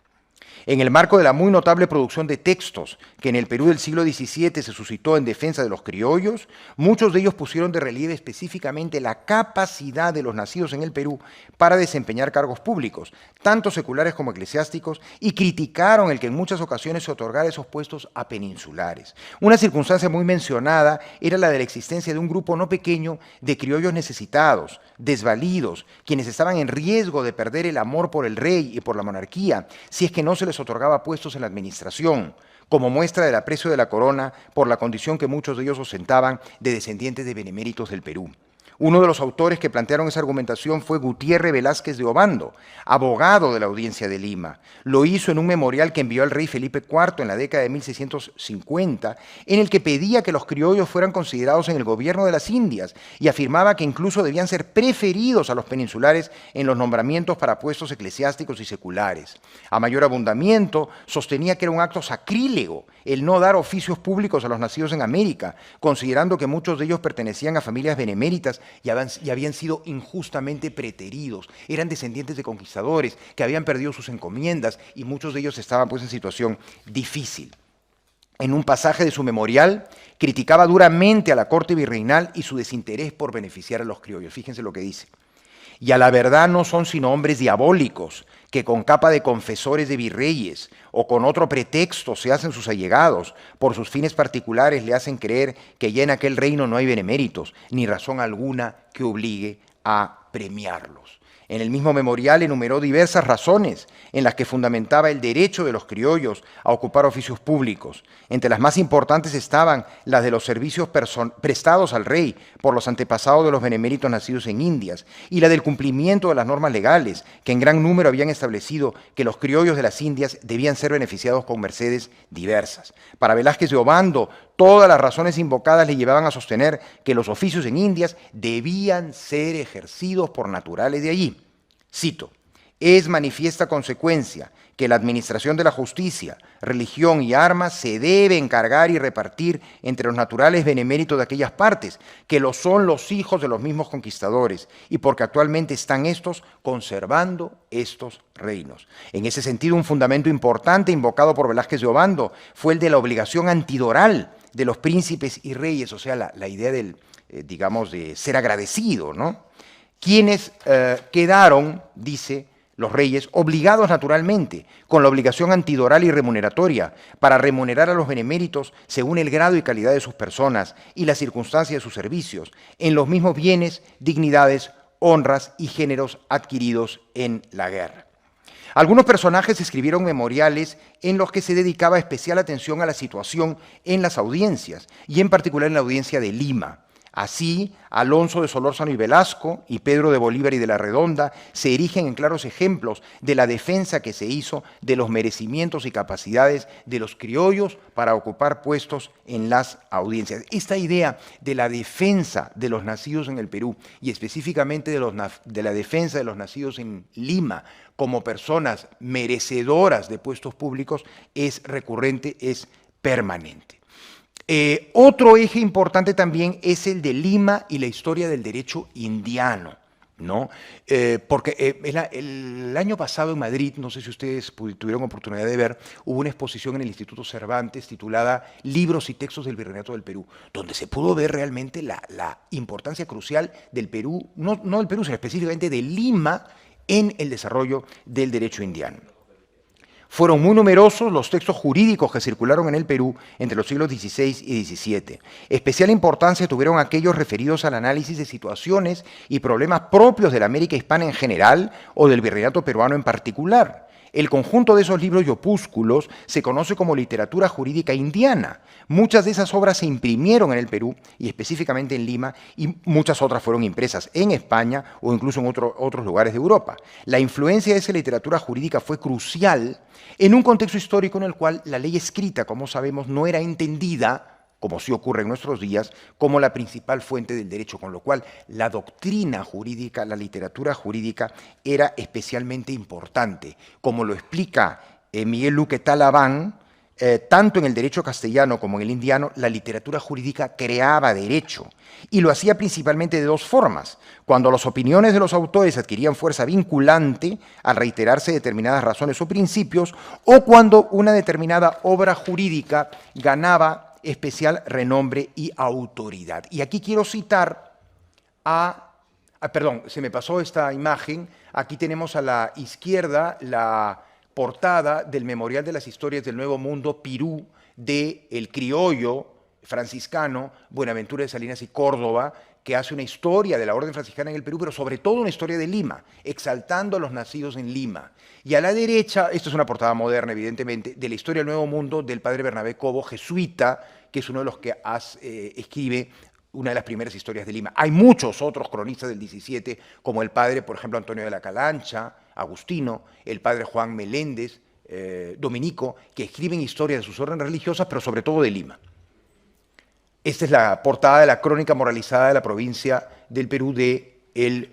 En el marco de la muy notable producción de textos que en el Perú del siglo XVII se suscitó en defensa de los criollos, muchos de ellos pusieron de relieve específicamente la capacidad de los nacidos en el Perú para desempeñar cargos públicos, tanto seculares como eclesiásticos, y criticaron el que en muchas ocasiones se otorgara esos puestos a peninsulares. Una circunstancia muy mencionada era la de la existencia de un grupo no pequeño de criollos necesitados, desvalidos, quienes estaban en riesgo de perder el amor por el rey y por la monarquía, si es que no se les otorgaba puestos en la administración, como muestra del aprecio de la corona por la condición que muchos de ellos ostentaban de descendientes de beneméritos del Perú. Uno de los autores que plantearon esa argumentación fue Gutiérrez Velázquez de Obando, abogado de la Audiencia de Lima. Lo hizo en un memorial que envió al rey Felipe IV en la década de 1650, en el que pedía que los criollos fueran considerados en el gobierno de las Indias y afirmaba que incluso debían ser preferidos a los peninsulares en los nombramientos para puestos eclesiásticos y seculares. A mayor abundamiento, sostenía que era un acto sacrílego el no dar oficios públicos a los nacidos en América, considerando que muchos de ellos pertenecían a familias beneméritas y habían sido injustamente preteridos. Eran descendientes de conquistadores que habían perdido sus encomiendas y muchos de ellos estaban pues en situación difícil. En un pasaje de su memorial, criticaba duramente a la corte virreinal y su desinterés por beneficiar a los criollos. Fíjense lo que dice. Y a la verdad no son sino hombres diabólicos, que con capa de confesores de virreyes o con otro pretexto se hacen sus allegados, por sus fines particulares le hacen creer que ya en aquel reino no hay beneméritos, ni razón alguna que obligue a premiarlos. En el mismo memorial enumeró diversas razones en las que fundamentaba el derecho de los criollos a ocupar oficios públicos. Entre las más importantes estaban las de los servicios prestados al rey por los antepasados de los beneméritos nacidos en Indias y la del cumplimiento de las normas legales, que en gran número habían establecido que los criollos de las Indias debían ser beneficiados con mercedes diversas. Para Velázquez de Obando, todas las razones invocadas le llevaban a sostener que los oficios en Indias debían ser ejercidos por naturales de allí. Cito, es manifiesta consecuencia que la administración de la justicia, religión y armas se debe encargar y repartir entre los naturales beneméritos de aquellas partes, que lo son los hijos de los mismos conquistadores, y porque actualmente están estos conservando estos reinos. En ese sentido, un fundamento importante invocado por Velázquez de Obando fue el de la obligación antidoral de los príncipes y reyes, o sea, la idea del, digamos, de ser agradecido, ¿no? Quienes quedaron, dice, los reyes, obligados naturalmente, con la obligación antidoral y remuneratoria, para remunerar a los beneméritos según el grado y calidad de sus personas y las circunstancias de sus servicios, en los mismos bienes, dignidades, honras y géneros adquiridos en la guerra. Algunos personajes escribieron memoriales en los que se dedicaba especial atención a la situación en las audiencias, y en particular en la audiencia de Lima. Así, Alonso de Solórzano y Velasco y Pedro de Bolívar y de la Redonda se erigen en claros ejemplos de la defensa que se hizo de los merecimientos y capacidades de los criollos para ocupar puestos en las audiencias. Esta idea de la defensa de los nacidos en el Perú y específicamente de la defensa de los nacidos en Lima como personas merecedoras de puestos públicos es recurrente, es permanente. Otro eje importante también es el de Lima y la historia del derecho indiano, ¿no? Porque el año pasado en Madrid, no sé si ustedes tuvieron oportunidad de ver, hubo una exposición en el Instituto Cervantes titulada Libros y textos del Virreinato del Perú, donde se pudo ver realmente la importancia crucial del Perú, no del Perú, sino específicamente de Lima, en el desarrollo del derecho indiano. Fueron muy numerosos los textos jurídicos que circularon en el Perú entre los siglos XVI y XVII. Especial importancia tuvieron aquellos referidos al análisis de situaciones y problemas propios de la América hispana en general o del virreinato peruano en particular. El conjunto de esos libros y opúsculos se conoce como literatura jurídica indiana. Muchas de esas obras se imprimieron en el Perú y específicamente en Lima, y muchas otras fueron impresas en España o incluso en otros lugares de Europa. La influencia de esa literatura jurídica fue crucial en un contexto histórico en el cual la ley escrita, como sabemos, no era entendida, como sí ocurre en nuestros días, como la principal fuente del derecho, con lo cual la doctrina jurídica, la literatura jurídica, era especialmente importante. Como lo explica Miguel Luque Talaván, tanto en el derecho castellano como en el indiano, la literatura jurídica creaba derecho, y lo hacía principalmente de dos formas: cuando las opiniones de los autores adquirían fuerza vinculante al reiterarse determinadas razones o principios, o cuando una determinada obra jurídica ganaba especial renombre y autoridad. Y aquí quiero citar perdón, se me pasó esta imagen. Aquí tenemos a la izquierda la portada del Memorial de las Historias del Nuevo Mundo Pirú, de el criollo franciscano Buenaventura de Salinas y Córdoba, que hace una historia de la orden franciscana en el Perú, pero sobre todo una historia de Lima, exaltando a los nacidos en Lima. Y a la derecha, esto es una portada moderna, evidentemente, de la historia del Nuevo Mundo del padre Bernabé Cobo, jesuita, que es uno de los que escribe una de las primeras historias de Lima. Hay muchos otros cronistas del 17, como el padre, por ejemplo, Antonio de la Calancha, Agustino, el padre Juan Meléndez, dominico, que escriben historias de sus órdenes religiosas, pero sobre todo de Lima. Esta es la portada de la crónica moralizada de la provincia del Perú de el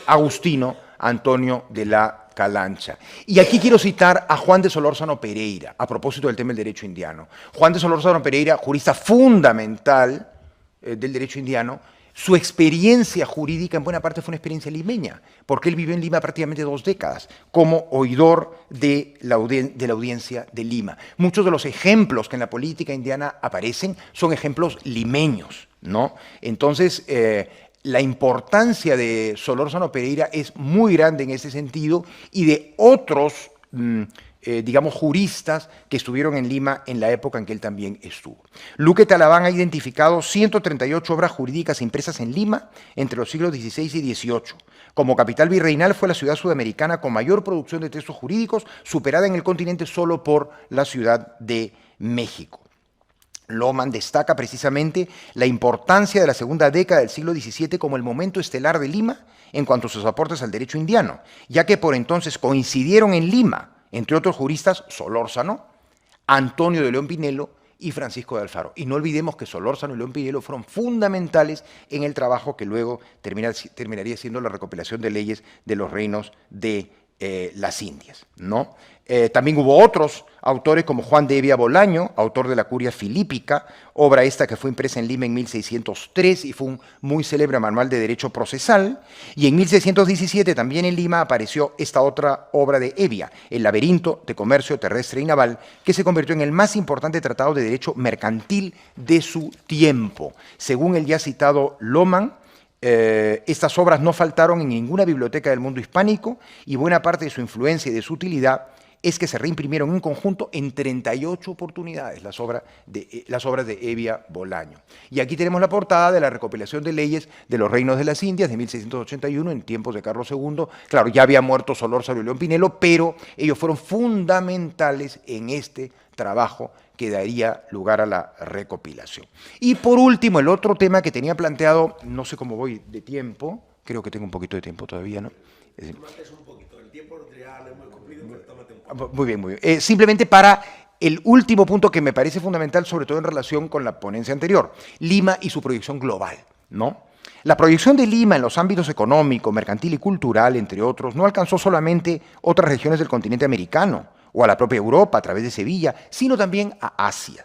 agustino Antonio de la Calancha. Y aquí quiero citar a Juan de Solórzano Pereira, a propósito del tema del derecho indiano. Juan de Solórzano Pereira, jurista fundamental del derecho indiano, su experiencia jurídica en buena parte fue una experiencia limeña, porque él vivió en Lima prácticamente 2 décadas como oidor de la audiencia de Lima. Muchos de los ejemplos que en la política indiana aparecen son ejemplos limeños, ¿no? Entonces, la importancia de Solórzano Pereira es muy grande en ese sentido, y de otros digamos, juristas que estuvieron en Lima en la época en que él también estuvo. Luque Talaván ha identificado 138 obras jurídicas impresas en Lima entre los siglos XVI y XVIII. Como capital virreinal fue la ciudad sudamericana con mayor producción de textos jurídicos, superada en el continente solo por la Ciudad de México. Lohmann destaca precisamente la importancia de la segunda década del siglo XVII como el momento estelar de Lima en cuanto a sus aportes al derecho indiano, ya que por entonces coincidieron en Lima, entre otros juristas, Solórzano, Antonio de León Pinelo y Francisco de Alfaro. Y no olvidemos que Solórzano y León Pinelo fueron fundamentales en el trabajo que luego terminaría siendo la recopilación de leyes de los reinos de las Indias, ¿no? También hubo otros autores como Juan de Evia Bolaño, autor de la Curia Filípica, obra esta que fue impresa en Lima en 1603 y fue un muy célebre manual de derecho procesal. Y en 1617 también en Lima apareció esta otra obra de Evia, El laberinto de comercio terrestre y naval, que se convirtió en el más importante tratado de derecho mercantil de su tiempo. Según el ya citado Lohmann, estas obras no faltaron en ninguna biblioteca del mundo hispánico, y buena parte de su influencia y de su utilidad es que se reimprimieron en conjunto en 38 oportunidades las obras de Evia Bolaño. Y aquí tenemos la portada de la recopilación de leyes de los reinos de las Indias de 1681, en tiempos de Carlos II. Claro, ya había muerto Solórzano y León Pinelo, pero ellos fueron fundamentales en este trabajo que daría lugar a la recopilación. Y por último, el otro tema que tenía planteado, no sé cómo voy de tiempo, creo que tengo un poquito de tiempo todavía, ¿no? Muy bien, muy bien. Simplemente para el último punto que me parece fundamental, sobre todo en relación con la ponencia anterior, Lima y su proyección global, ¿no? La proyección de Lima en los ámbitos económico, mercantil y cultural, entre otros, no alcanzó solamente otras regiones del continente americano o a la propia Europa a través de Sevilla, sino también a Asia.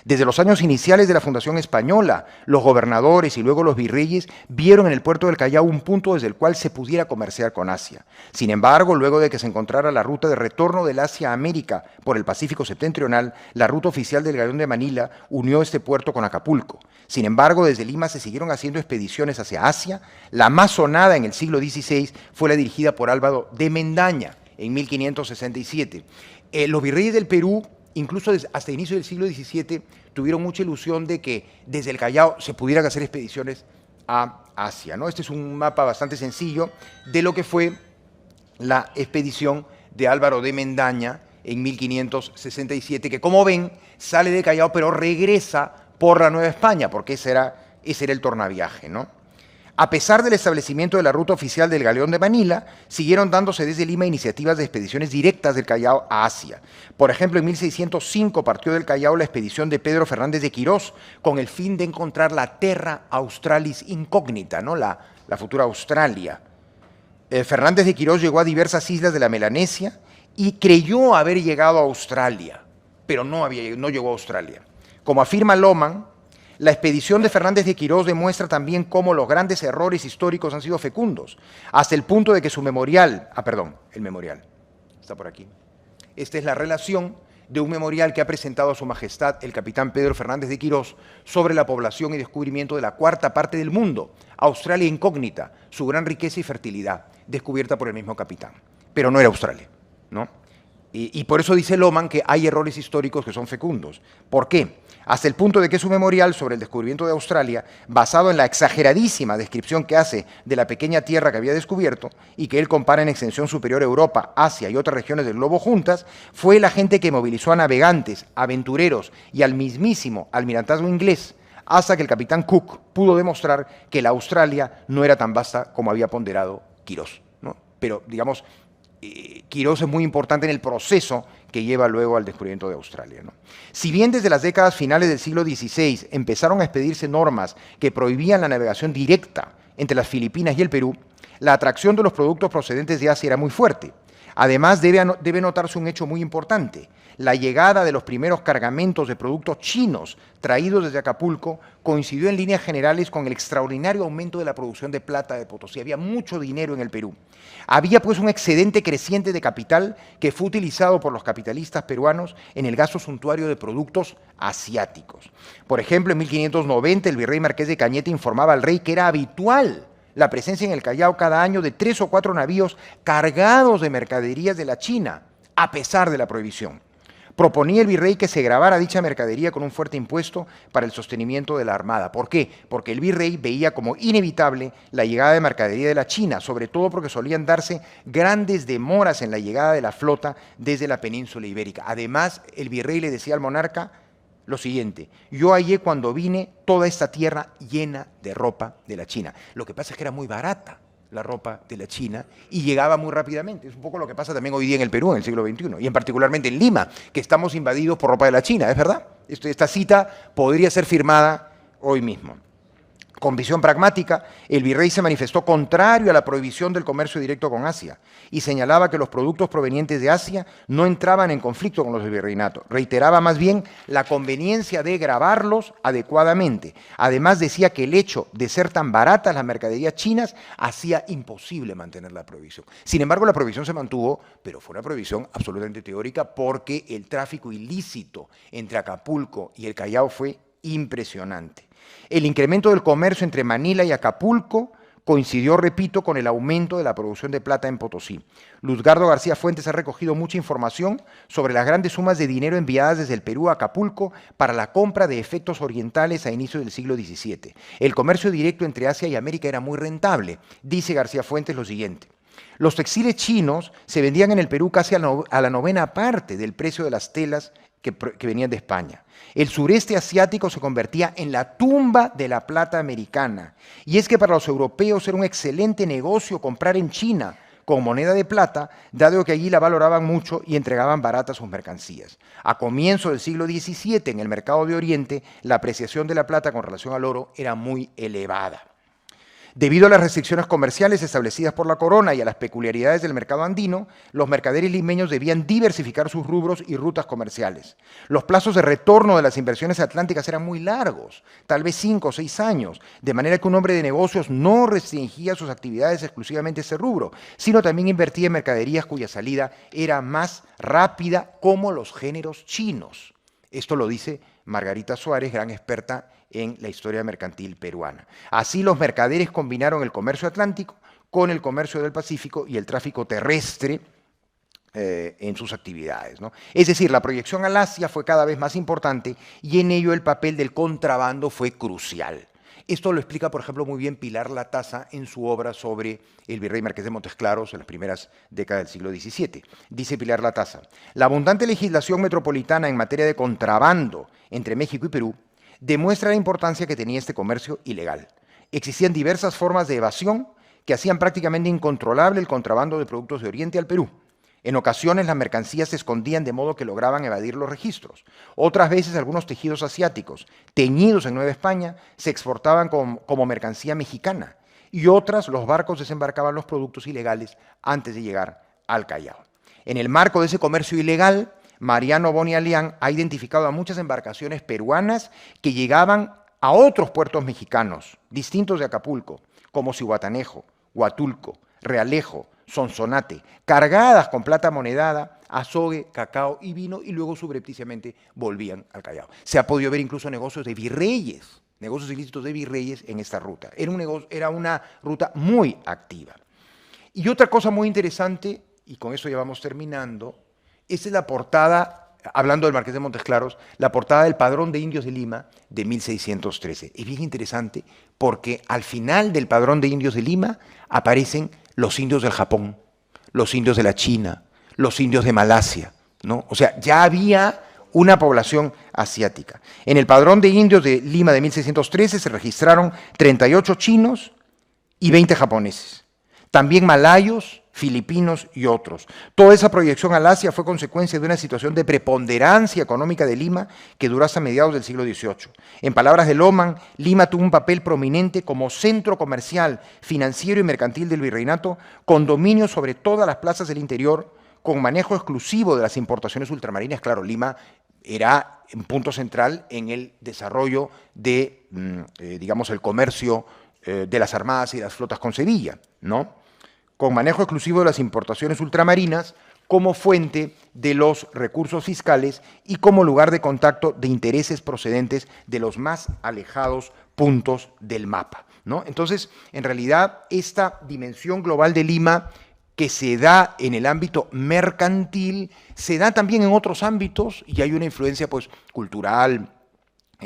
Desde los años iniciales de la fundación española, los gobernadores y luego los virreyes vieron en el puerto del Callao un punto desde el cual se pudiera comerciar con Asia. Sin embargo, luego de que se encontrara la ruta de retorno del Asia a América por el Pacífico septentrional, la ruta oficial del Galeón de Manila unió este puerto con Acapulco. Sin embargo, desde Lima se siguieron haciendo expediciones hacia Asia. La más sonada en el siglo XVI fue la dirigida por Álvaro de Mendaña en 1567. Los virreyes del Perú, incluso hasta el inicio del siglo XVII, tuvieron mucha ilusión de que desde el Callao se pudieran hacer expediciones a Asia, ¿no? Este es un mapa bastante sencillo de lo que fue la expedición de Álvaro de Mendaña en 1567, que como ven sale de Callao pero regresa por la Nueva España, porque ese era el tornaviaje, ¿no? A pesar del establecimiento de la ruta oficial del Galeón de Manila, siguieron dándose desde Lima iniciativas de expediciones directas del Callao a Asia. Por ejemplo, en 1605 partió del Callao la expedición de Pedro Fernández de Quirós con el fin de encontrar la Terra Australis Incógnita, ¿no? la futura Australia. Fernández de Quirós llegó a diversas islas de la Melanesia y creyó haber llegado a Australia, pero no llegó a Australia. Como afirma Lohmann, la expedición de Fernández de Quirós demuestra también cómo los grandes errores históricos han sido fecundos, hasta el punto de que su memorial, el memorial, está por aquí. Esta es la relación de un memorial que ha presentado a Su Majestad el capitán Pedro Fernández de Quirós sobre la población y descubrimiento de la cuarta parte del mundo, Australia incógnita, su gran riqueza y fertilidad, descubierta por el mismo capitán. Pero no era Australia, ¿no? Y por eso dice Lohmann que hay errores históricos que son fecundos. ¿Por qué? Hasta el punto de que su memorial sobre el descubrimiento de Australia, basado en la exageradísima descripción que hace de la pequeña tierra que había descubierto y que él compara en extensión superior a Europa, Asia y otras regiones del globo juntas, fue el agente que movilizó a navegantes, aventureros y al mismísimo almirantazgo inglés hasta que el capitán Cook pudo demostrar que la Australia no era tan vasta como había ponderado Quirós, ¿no? Pero, digamos, Quirós es muy importante en el proceso que lleva luego al descubrimiento de Australia, ¿no? Si bien desde las décadas finales del siglo XVI empezaron a expedirse normas que prohibían la navegación directa entre las Filipinas y el Perú, la atracción de los productos procedentes de Asia era muy fuerte. Además, debe notarse un hecho muy importante. La llegada de los primeros cargamentos de productos chinos traídos desde Acapulco coincidió en líneas generales con el extraordinario aumento de la producción de plata de Potosí. Había mucho dinero en el Perú. Había pues un excedente creciente de capital que fue utilizado por los capitalistas peruanos en el gasto suntuario de productos asiáticos. Por ejemplo, en 1590 el virrey Marqués de Cañete informaba al rey que era habitual la presencia en el Callao cada año de 3 o 4 navíos cargados de mercaderías de la China, a pesar de la prohibición. Proponía el virrey que se grabara dicha mercadería con un fuerte impuesto para el sostenimiento de la armada. ¿Por qué? Porque el virrey veía como inevitable la llegada de mercadería de la China, sobre todo porque solían darse grandes demoras en la llegada de la flota desde la península ibérica. Además, el virrey le decía al monarca lo siguiente: yo hallé cuando vine toda esta tierra llena de ropa de la China. Lo que pasa es que era muy barata la ropa de la China y llegaba muy rápidamente. Es un poco lo que pasa también hoy día en el Perú, en el siglo XXI, y en particularmente en Lima, que estamos invadidos por ropa de la China, ¿es verdad? Esta cita podría ser firmada hoy mismo. Con visión pragmática, el virrey se manifestó contrario a la prohibición del comercio directo con Asia y señalaba que los productos provenientes de Asia no entraban en conflicto con los del virreinato. Reiteraba más bien la conveniencia de gravarlos adecuadamente. Además, decía que el hecho de ser tan baratas las mercaderías chinas hacía imposible mantener la prohibición. Sin embargo, la prohibición se mantuvo, pero fue una prohibición absolutamente teórica porque el tráfico ilícito entre Acapulco y el Callao fue impresionante. El incremento del comercio entre Manila y Acapulco coincidió, repito, con el aumento de la producción de plata en Potosí. Luzgardo García Fuentes ha recogido mucha información sobre las grandes sumas de dinero enviadas desde el Perú a Acapulco para la compra de efectos orientales a inicios del siglo XVII. El comercio directo entre Asia y América era muy rentable. Dice García Fuentes lo siguiente: los textiles chinos se vendían en el Perú casi a la 9ª parte del precio de las telas que venían de España. El sureste asiático se convertía en la tumba de la plata americana. Y es que para los europeos era un excelente negocio comprar en China con moneda de plata, dado que allí la valoraban mucho y entregaban baratas sus mercancías. A comienzos del siglo XVII, en el mercado de Oriente, la apreciación de la plata con relación al oro era muy elevada. Debido a las restricciones comerciales establecidas por la corona y a las peculiaridades del mercado andino, los mercaderes limeños debían diversificar sus rubros y rutas comerciales. Los plazos de retorno de las inversiones atlánticas eran muy largos, tal vez 5 o 6 años, de manera que un hombre de negocios no restringía sus actividades exclusivamente a ese rubro, sino también invertía en mercaderías cuya salida era más rápida, como los géneros chinos. Esto lo dice Margarita Suárez, gran experta en la historia mercantil peruana. Así los mercaderes combinaron el comercio atlántico con el comercio del Pacífico y el tráfico terrestre en sus actividades, ¿no? Es decir, la proyección al Asia fue cada vez más importante y en ello el papel del contrabando fue crucial. Esto lo explica, por ejemplo, muy bien Pilar Latasa en su obra sobre el virrey Marqués de Montesclaros en las primeras décadas del siglo XVII. Dice Pilar Latasa: la abundante legislación metropolitana en materia de contrabando entre México y Perú demuestra la importancia que tenía este comercio ilegal. Existían diversas formas de evasión que hacían prácticamente incontrolable el contrabando de productos de Oriente al Perú. En ocasiones las mercancías se escondían de modo que lograban evadir los registros. Otras veces algunos tejidos asiáticos, teñidos en Nueva España, se exportaban como mercancía mexicana y otras los barcos desembarcaban los productos ilegales antes de llegar al Callao. En el marco de ese comercio ilegal, Mariano Boni Alián ha identificado a muchas embarcaciones peruanas que llegaban a otros puertos mexicanos, distintos de Acapulco, como Zihuatanejo, Huatulco, Realejo, Sonsonate, cargadas con plata monedada, azogue, cacao y vino, y luego subrepticiamente volvían al Callao. Se ha podido ver incluso negocios de virreyes, negocios ilícitos de virreyes en esta ruta. Era una ruta muy activa. Y otra cosa muy interesante, y con eso ya vamos terminando, esta es la portada, hablando del Marqués de Montesclaros, la portada del Padrón de Indios de Lima de 1613. Es bien interesante porque al final del Padrón de Indios de Lima aparecen los indios del Japón, los indios de la China, los indios de Malasia, ¿no? O sea, ya había una población asiática. En el Padrón de Indios de Lima de 1613 se registraron 38 chinos y 20 japoneses. También malayos, filipinos y otros. Toda esa proyección al Asia fue consecuencia de una situación de preponderancia económica de Lima que duró hasta mediados del siglo XVIII. En palabras de Loman, Lima tuvo un papel prominente como centro comercial, financiero y mercantil del virreinato, con dominio sobre todas las plazas del interior, con manejo exclusivo de las importaciones ultramarinas. Claro, Lima era un punto central en el desarrollo de, digamos, el comercio de las armadas y las flotas con Sevilla, ¿no? Con manejo exclusivo de las importaciones ultramarinas como fuente de los recursos fiscales y como lugar de contacto de intereses procedentes de los más alejados puntos del mapa, ¿no? Entonces, en realidad, esta dimensión global de Lima que se da en el ámbito mercantil, se da también en otros ámbitos y hay una influencia pues, cultural,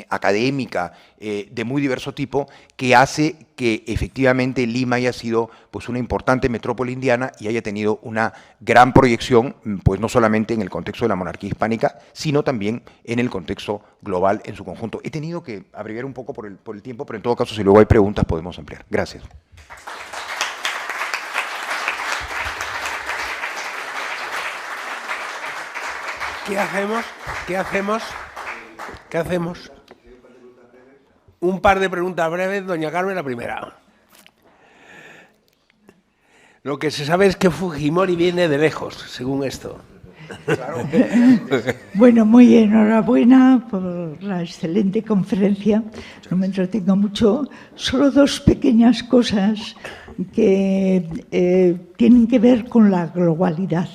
académica, de muy diverso tipo, que hace que efectivamente Lima haya sido pues, una importante metrópoli indiana y haya tenido una gran proyección, pues no solamente en el contexto de la monarquía hispánica, sino también en el contexto global en su conjunto. He tenido que abreviar un poco por el tiempo, pero en todo caso, si luego hay preguntas, podemos ampliar. Gracias. ¿Qué hacemos? ¿Qué hacemos? ¿Qué hacemos? Un par de preguntas breves, doña Carmen, la primera. Lo que se sabe es que Fujimori viene de lejos, según esto. Claro. Bueno, muy enhorabuena por la excelente conferencia. No me entretengo mucho. Solo dos pequeñas cosas que tienen que ver con la globalidad.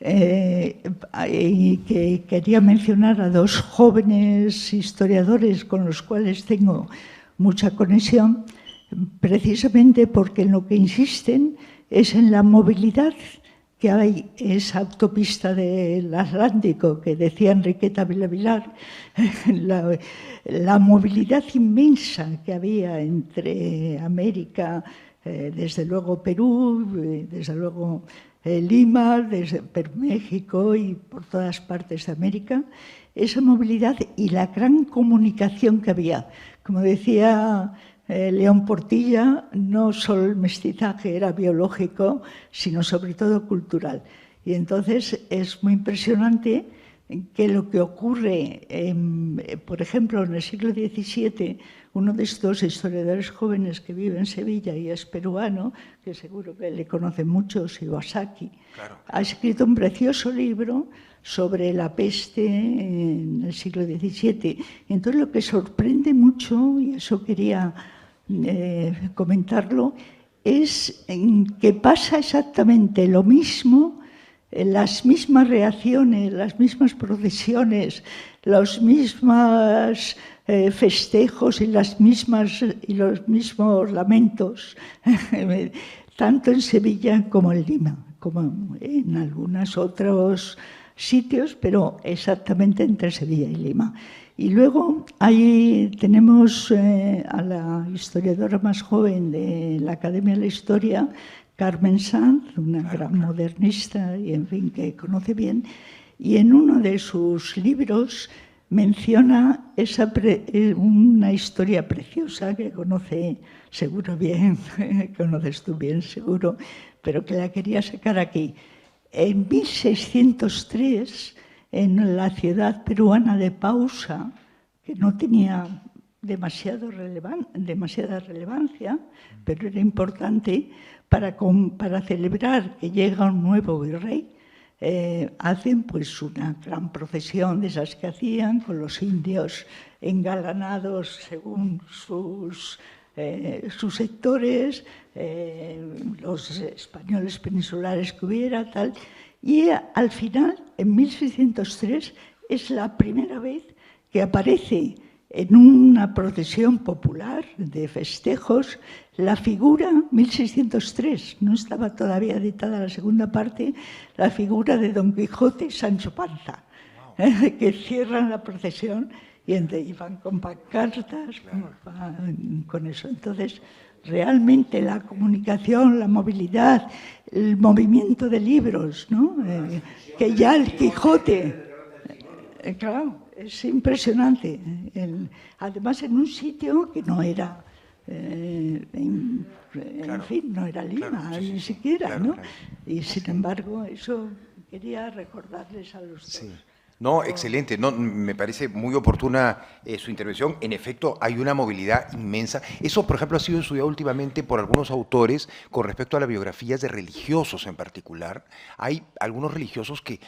Y que quería mencionar a dos jóvenes historiadores con los cuales tengo mucha conexión, precisamente porque en lo que insisten es en la movilidad que hay, esa autopista del Atlántico que decía Enriqueta Vilar, la movilidad inmensa que había entre América, desde luego Perú, desde luego Lima, por México y por todas partes de América, esa movilidad y la gran comunicación que había. Como decía León Portilla, no solo el mestizaje era biológico, sino sobre todo cultural. Y entonces es muy impresionante que lo que ocurre, por ejemplo, en el siglo XVII, uno de estos historiadores jóvenes que vive en Sevilla y es peruano, que seguro que le conocen muchos, Iwasaki, claro, ha escrito un precioso libro sobre la peste en el siglo XVII. Entonces, lo que sorprende mucho, y eso quería comentarlo, es que pasa exactamente lo mismo, las mismas reacciones, las mismas procesiones, los mismos festejos y los mismos lamentos, tanto en Sevilla como en Lima, como en algunos otros sitios, pero exactamente entre Sevilla y Lima. Y luego ahí tenemos a la historiadora más joven de la Academia de la Historia, Carmen Sanz, una gran modernista y, en fin, que conoce bien, y en uno de sus libros menciona una historia preciosa que conoce seguro bien, conoces tú bien seguro, pero que la quería sacar aquí. En 1603, en la ciudad peruana de Pausa, que no tenía demasiada relevancia, pero era importante para celebrar que llega un nuevo virrey, hacen pues una gran procesión de esas que hacían con los indios engalanados según sus sectores, los españoles peninsulares que hubiera, tal. Y al final, en 1603, es la primera vez que aparece en una procesión popular de festejos la figura, 1603, no estaba todavía editada la segunda parte, la figura de Don Quijote y Sancho Panza, que cierran la procesión y iban con pancartas, con eso. Entonces, realmente la comunicación, la movilidad, el movimiento de libros, ¿no? Que ya el Quijote, claro, es impresionante. Además, en un sitio que no era, en fin, no era Lima, ni siquiera, ¿no? Y sin embargo, eso quería recordarles a los dos. No, excelente. No, me parece muy oportuna su intervención. En efecto, hay una movilidad inmensa. Eso, por ejemplo, ha sido estudiado últimamente por algunos autores con respecto a las biografías de religiosos en particular. Hay algunos religiosos que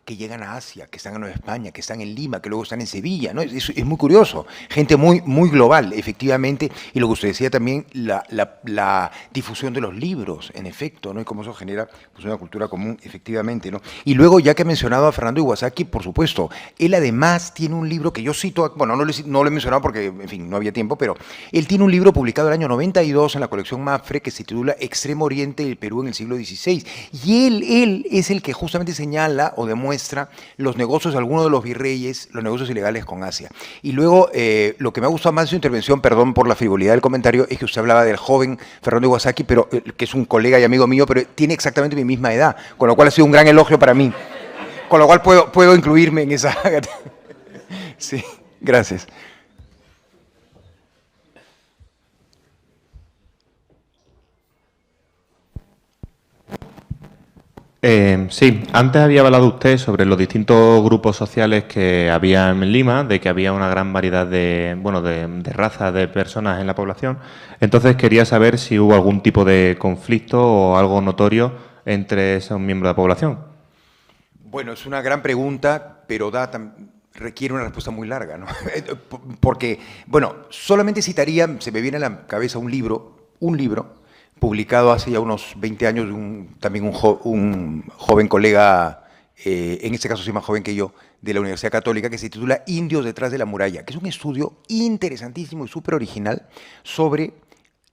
llegan a Asia, que están en Nueva España, que están en Lima, que luego están en Sevilla, ¿no? Es muy curioso. Gente muy, muy global, efectivamente. Y lo que usted decía también, la difusión de los libros, en efecto, ¿no? Y cómo eso genera pues, una cultura común, efectivamente, ¿no? Y luego, ya que ha mencionado a Fernando Iwasaki, por supuesto, él además tiene un libro que yo cito, bueno, no lo he mencionado porque, en fin, no había tiempo, pero él tiene un libro publicado el año 92 en la colección Mapfre que se titula Extremo Oriente del Perú en el siglo XVI. Y él es el que justamente señala o demuestra los negocios de algunos de los virreyes, los negocios ilegales con Asia. Y luego, lo que me ha gustado más de su intervención, perdón por la frivolidad del comentario, es que usted hablaba del joven Fernando Iwasaki, pero, que es un colega y amigo mío, pero tiene exactamente mi misma edad, con lo cual ha sido un gran elogio para mí. Con lo cual puedo incluirme en esa... Sí, gracias. Sí, antes había hablado usted sobre los distintos grupos sociales que había en Lima, de que había una gran variedad de razas de personas en la población. Entonces quería saber si hubo algún tipo de conflicto o algo notorio entre esos miembros de la población. Bueno, es una gran pregunta, pero requiere una respuesta muy larga, ¿no? Porque, bueno, solamente citaría, se me viene a la cabeza un libro publicado hace ya unos 20 años de también un joven colega, en este caso sí más joven que yo, de la Universidad Católica, que se titula Indios detrás de la muralla, que es un estudio interesantísimo y súper original sobre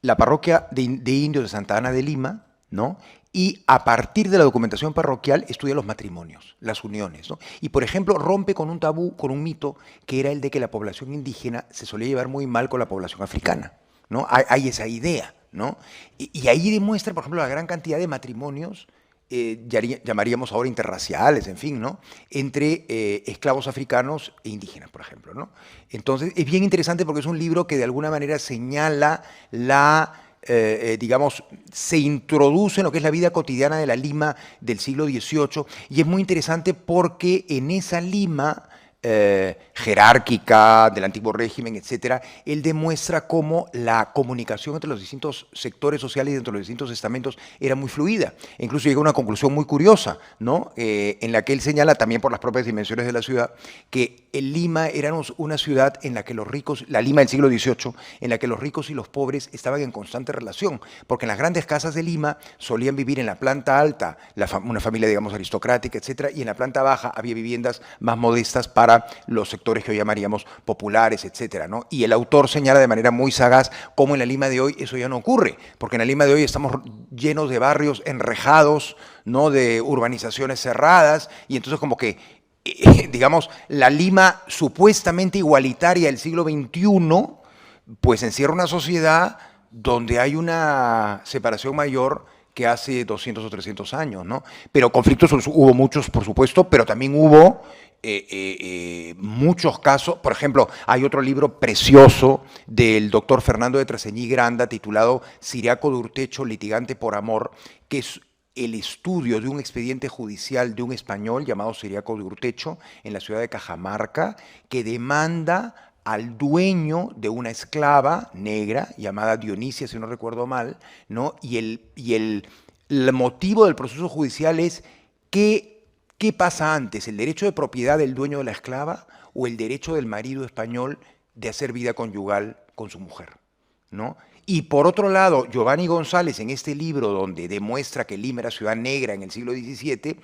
la parroquia de indios de Santa Ana de Lima, ¿no? Y a partir de la documentación parroquial estudia los matrimonios, las uniones, ¿no? Y, por ejemplo, rompe con un tabú, con un mito, que era el de que la población indígena se solía llevar muy mal con la población africana, ¿no? Hay esa idea, ¿no? Y ahí demuestra, por ejemplo, la gran cantidad de matrimonios, llamaríamos ahora interraciales, en fin, ¿no? Entre esclavos africanos e indígenas, por ejemplo, ¿no? Entonces, es bien interesante porque es un libro que de alguna manera señala digamos, se introduce en lo que es la vida cotidiana de la Lima del siglo XVIII, y es muy interesante porque en esa Lima jerárquica del antiguo régimen, etcétera, él demuestra cómo la comunicación entre los distintos sectores sociales y entre los distintos estamentos era muy fluida. E incluso llega a una conclusión muy curiosa, ¿no? En la que él señala, también por las propias dimensiones de la ciudad, que Lima era una ciudad en la que los ricos, la Lima del siglo XVIII, en la que los ricos y los pobres estaban en constante relación, porque en las grandes casas de Lima solían vivir en la planta alta una familia, digamos, aristocrática, etcétera, y en la planta baja había viviendas más modestas para los sectores que hoy llamaríamos populares, etcétera, ¿no? Y el autor señala de manera muy sagaz cómo en la Lima de hoy eso ya no ocurre, porque en la Lima de hoy estamos llenos de barrios enrejados, ¿no? De urbanizaciones cerradas, y entonces como que, digamos, la Lima supuestamente igualitaria del siglo XXI, pues encierra una sociedad donde hay una separación mayor que hace 200 o 300 años, ¿no? Pero conflictos hubo muchos, por supuesto, pero también hubo muchos casos. Por ejemplo, hay otro libro precioso del doctor Fernando de Traseñí Granda titulado Ciriaco de Urtecho, litigante por amor, que es el estudio de un expediente judicial de un español llamado Ciriaco de Urtecho en la ciudad de Cajamarca, que demanda al dueño de una esclava negra llamada Dionisia, si no recuerdo mal, ¿no? Y el motivo del proceso judicial es ¿qué pasa antes? ¿El derecho de propiedad del dueño de la esclava o el derecho del marido español de hacer vida conyugal con su mujer, ¿no? Y por otro lado, Giovanni González, en este libro donde demuestra que Lima era ciudad negra en el siglo XVII,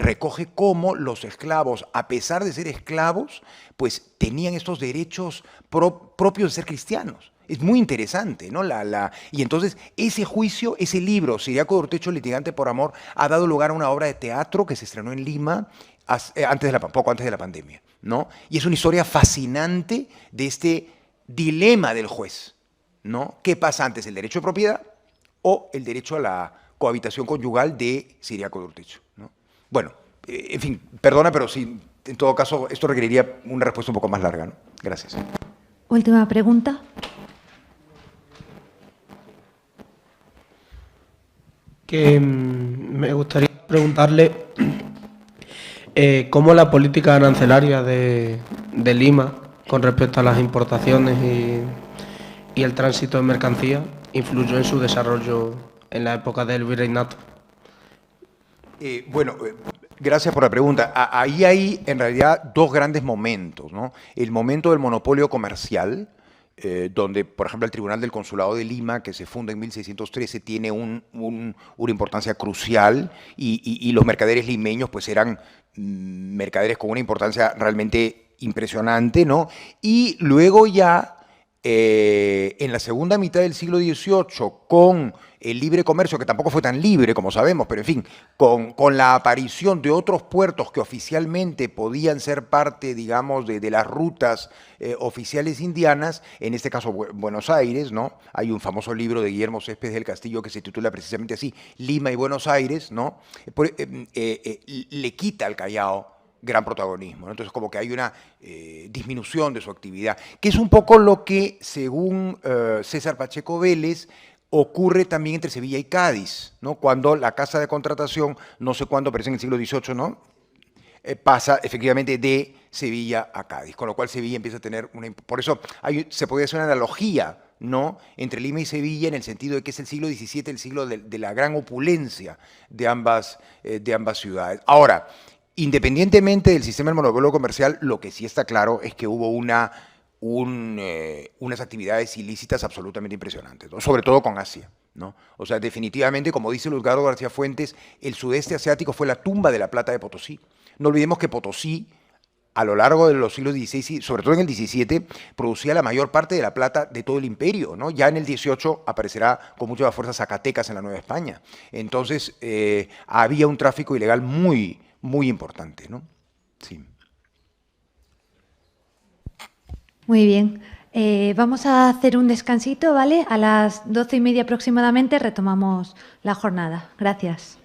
recoge cómo los esclavos, a pesar de ser esclavos, pues tenían estos derechos propios de ser cristianos. Es muy interesante, ¿no? Y entonces ese juicio, ese libro, Ciriaco de Urtecho, litigante por amor, ha dado lugar a una obra de teatro que se estrenó en Lima poco antes de la pandemia, ¿no? Y es una historia fascinante de este dilema del juez, ¿no? ¿Qué pasa antes, el derecho de propiedad o el derecho a la cohabitación conyugal de Ciriaco de Urtecho, ¿no? Bueno, en fin, perdona, pero sí, en todo caso, esto requeriría una respuesta un poco más larga, ¿no? Gracias. Última pregunta. Que me gustaría preguntarle cómo la política arancelaria de Lima con respecto a las importaciones y el tránsito de mercancías influyó en su desarrollo en la época del virreinato. Bueno, gracias por la pregunta. Ahí hay en realidad dos grandes momentos, ¿no? El momento del monopolio comercial, donde, por ejemplo, el Tribunal del Consulado de Lima, que se funda en 1613, tiene una importancia crucial, y los mercaderes limeños pues eran mercaderes con una importancia realmente impresionante, ¿no? Y luego ya, en la segunda mitad del siglo XVIII, con el libre comercio, que tampoco fue tan libre como sabemos, pero en fin, con la aparición de otros puertos que oficialmente podían ser parte, digamos, de las rutas oficiales indianas, en este caso Buenos Aires, ¿no? Hay un famoso libro de Guillermo Céspedes del Castillo que se titula precisamente así, Lima y Buenos Aires, ¿no? Le quita al Callao gran protagonismo, ¿no? Entonces como que hay una disminución de su actividad, que es un poco lo que, según César Pacheco Vélez, ocurre también entre Sevilla y Cádiz, ¿no? Cuando la casa de contratación, no sé cuándo, pero es en el siglo XVIII, ¿no? Pasa efectivamente de Sevilla a Cádiz, con lo cual Sevilla empieza a tener una... Por eso se podría hacer una analogía, ¿no? Entre Lima y Sevilla, en el sentido de que es el siglo XVII, el siglo de la gran opulencia de ambas ciudades. Ahora, independientemente del sistema del monopolio comercial, lo que sí está claro es que hubo unas actividades ilícitas absolutamente impresionantes, ¿no? Sobre todo con Asia, ¿no? O sea, definitivamente, como dice Luzgardo García Fuentes, el sudeste asiático fue la tumba de la plata de Potosí. No olvidemos que Potosí, a lo largo de los siglos XVI, y sobre todo en el XVII, producía la mayor parte de la plata de todo el imperio, ¿no? Ya en el XVIII aparecerá con mucha fuerza Zacatecas en la Nueva España. Entonces, había un tráfico ilegal muy importante, ¿no? Sí. Muy bien. Vamos a hacer un descansito, ¿vale? A las 12:30 aproximadamente retomamos la jornada. Gracias.